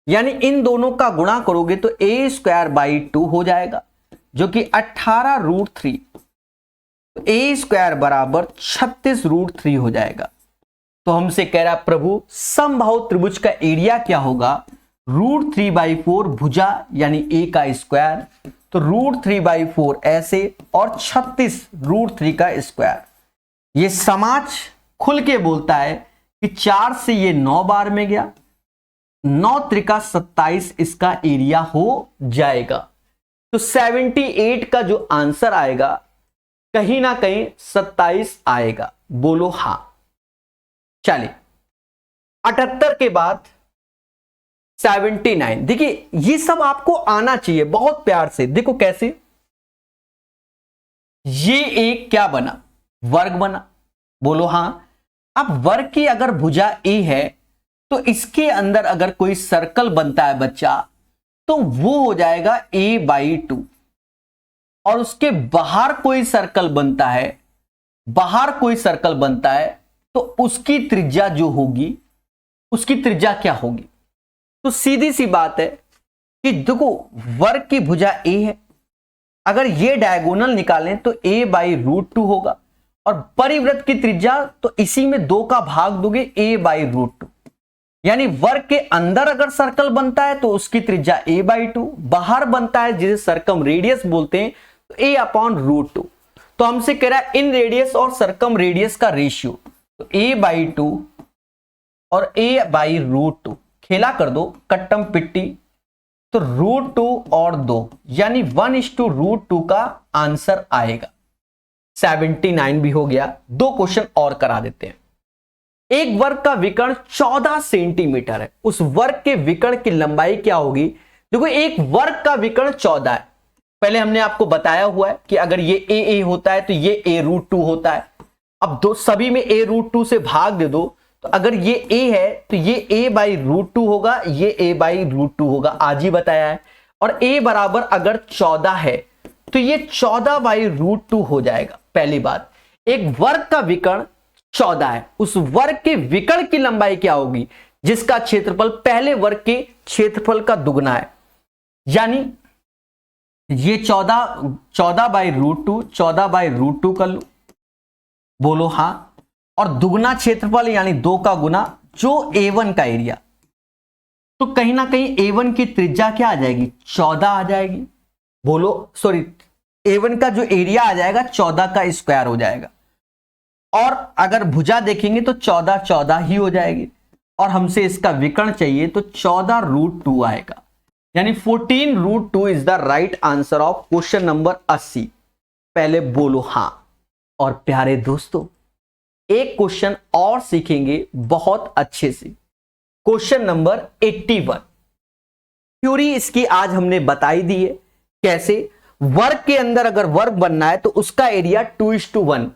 यानी इन दोनों का गुणा करोगे तो a²/2 हो जाएगा, जो कि 18√3, a² बराबर 36√3 हो जाएगा। तो हमसे कह रहा प्रभु समबाहु त्रिभुज का एरिया क्या होगा? √3/4 भुजा यानी a का स्क्वायर, तो √3/4 ऐसे और 36√3 का स्क्वायर। ये समाज खुल के बोलता है कि 4 से ये 9 बार में गया, 9 त्रिका 27 इसका एरिया हो जाएगा। तो 78 का जो आंसर आएगा कहीं ना कहीं 27 आएगा। बोलो हाँ। चलिए 78 के बाद 79। देखिए ये सब आपको आना चाहिए बहुत प्यार से। देखो कैसे, ये एक क्या बना? वर्ग बना। बोलो हाँ। अब वर्ग की अगर भुजा ए है तो इसके अंदर अगर कोई सर्कल बनता है बच्चा, तो वो हो जाएगा a/2, और उसके बाहर कोई सर्कल बनता है, बाहर कोई सर्कल बनता है तो उसकी त्रिज्या जो होगी, उसकी त्रिज्या क्या होगी? तो सीधी सी बात है कि देखो वर्ग की भुजा ए है, अगर ये डायगोनल निकालें तो a/√2 होगा, और परिवृत्त की त्रिज्या तो इसी में 2 का भाग दोगे a/√2, यानी वर्ग के अंदर अगर सर्कल बनता है तो उसकी त्रिज्या a/2, बाहर बनता है जिसे सर्कम रेडियस बोलते हैं तो a/√2। तो हमसे कह रहा है इन रेडियस और सर्कम रेडियस का रेशियो, तो a/2 और a/√2 खेला कर दो कट्टम पिट्टी, तो √2 और 2 यानी 1:√2 का आंसर आएगा। 79 भी हो गया। 2 क्वेश्चन और करा देते हैं। एक वर्ग का विकर्ण 14 सेंटीमीटर है, उस वर्ग के विकर्ण की लंबाई क्या होगी? देखो एक वर्ग का विकर्ण 14 है, पहले हमने आपको बताया हुआ है कि अगर ये a होता है तो ये a√2 होता है। अब दो सभी में a√2 से भाग दे दो, तो अगर ये a है तो ये a/√2 होगा, ये a/√2 होगा, आज ही बताया है। और a बराबर अगर 14 है तो ये 14/√2 हो जाएगा। पहली बात, एक वर्ग का विकर्ण 14 है, उस वर्ग के विकर्ण की लंबाई क्या होगी? जिसका क्षेत्रफल पहले वर्ग के क्षेत्रफल का दुगना है, यानी ये 14/√2 14/√2 कर लो। बोलो हाँ। और दुगना क्षेत्रफल यानी 2 का गुना, जो a1 का एरिया, तो कहीं ना कहीं a1 की त्रिज्या क्या आ जाएगी? 14 आ जाएगी। बोलो सॉरी, a1 का जो एरिया आ जाएगा 14 का स्क्वायर हो जाएगा, और अगर भुजा देखेंगे तो 14 14 ही हो जाएगी, और हमसे इसका विकर्ण चाहिए तो 14√2 आएगा, यानी 14√2 is the right answer of question number 80। पहले बोलो हाँ। और प्यारे दोस्तों एक क्वेश्चन और सीखेंगे बहुत अच्छे से, क्वेश्चन नंबर 81। थ्योरी इसकी आज हमने बताई दी है कैसे। वर्ग के अंदर अगर वर्ग बनना है तो उसका एरिया 2:1।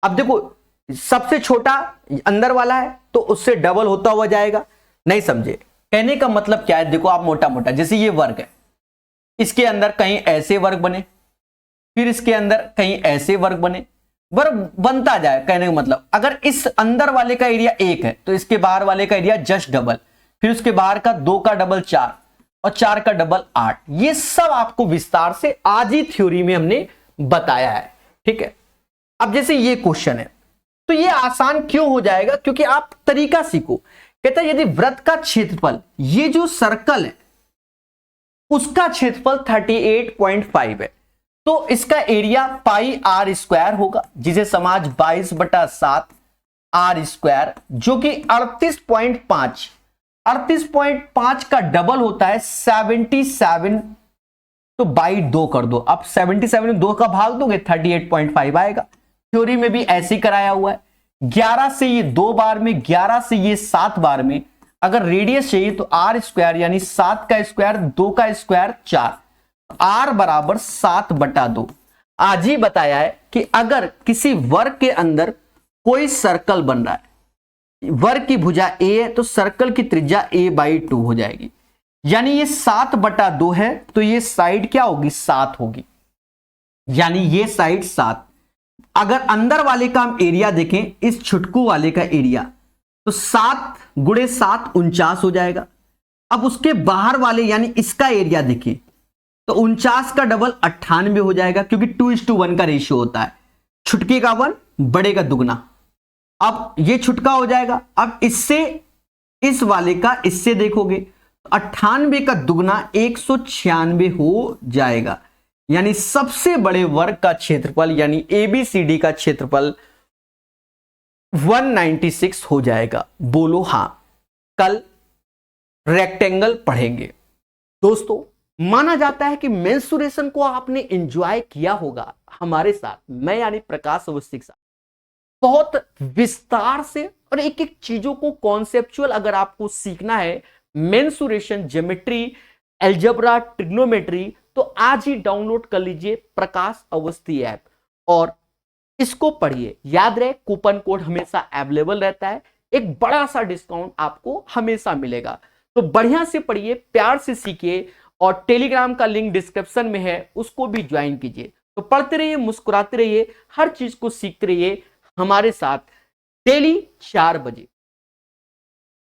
अब देखो सबसे छोटा अंदर वाला है तो उससे डबल होता हुआ जाएगा। नहीं समझे कहने का मतलब क्या है? देखो आप मोटा मोटा, जैसे ये वर्ग है, इसके अंदर कहीं ऐसे वर्ग बने, फिर इसके अंदर कहीं ऐसे वर्ग बने, वर्ग बनता जाए। कहने का मतलब अगर इस अंदर वाले का एरिया 1 है तो इसके बाहर वाले का एरिया जस्ट डबल, फिर उसके बाहर का 2 का डबल 4 और 4 का डबल 8। ये सब आपको विस्तार से आज ही थ्योरी में हमने बताया है। ठीक है। अब जैसे ये क्वेश्चन है तो ये आसान क्यों हो जाएगा? क्योंकि आप तरीका सीखो। कहता है यदि वृत्त का क्षेत्रफल, ये जो सर्कल है उसका क्षेत्रफल 38.5 है, तो इसका एरिया πr² होगा, जिसे समाज 22/7 r², जो कि 38.5 38.5 का डबल होता है 77, तो बाई 2 कर दो। अब 77 में 2 का भाग दोगे 38.5 आएगा। थ्योरी में भी ऐसे ही कराया हुआ है। 11 से ये 2 बार में, 11 से ये 7 बार में। अगर रेडियस चाहिए तो आर स्क्वायर यानी 7 का स्क्वायर 2 का स्क्वायर 4, आर बराबर 7/2। आज ही बताया है कि अगर किसी वर्ग के अंदर कोई सर्कल बन रहा है, वर्ग की भुजा ए है, तो सर्कल की त्रिज्या a/2 हो जाएगी। यानी ये 7/2 है, तो ये साइड क्या होगी, 7 होगी, यानी ये साइड 7। अगर अंदर वाले का हम एरिया देखें, इस छुटकू वाले का एरिया, तो 7 गुणे 7 49 हो जाएगा। अब उसके बाहर वाले यानी इसका एरिया देखें, तो 49 का डबल 98 हो जाएगा, क्योंकि 2:1 का रेशियो होता है। छुटके का 1 बड़े का दुगना। अब ये छुटका हो जाएगा। अब इससे इस वाले का इससे देखोगे तो 98 का दुगना 196 हो जाएगा। यानी सबसे बड़े वर्ग का क्षेत्रफल यानी एबीसीडी का क्षेत्रफल 196 हो जाएगा। बोलो हां। कल रेक्टेंगल पढ़ेंगे। दोस्तों, माना जाता है कि मेंसुरेशन को आपने एंजॉय किया होगा हमारे साथ, मैं यानी प्रकाश अवस्थी के साथ, बहुत विस्तार से। और एक एक चीजों को कॉन्सेप्चुअल अगर आपको सीखना है, मेंसुरेशन, ज्योमेट्री, एल्जेब्रा, ट्रिग्नोमेट्री, तो आज ही डाउनलोड कर लीजिए प्रकाश अवस्थी ऐप और इसको पढ़िए। याद रहे, कूपन कोड हमेशा अवेलेबल रहता है, एक बड़ा सा डिस्काउंट आपको हमेशा मिलेगा। तो बढ़िया से पढ़िए, प्यार से सीखिए, और टेलीग्राम का लिंक डिस्क्रिप्शन में है, उसको भी ज्वाइन कीजिए। तो पढ़ते रहिए, मुस्कुराते रहिए, हर चीज को सीखते रहिए हमारे साथ डेली 4 बजे।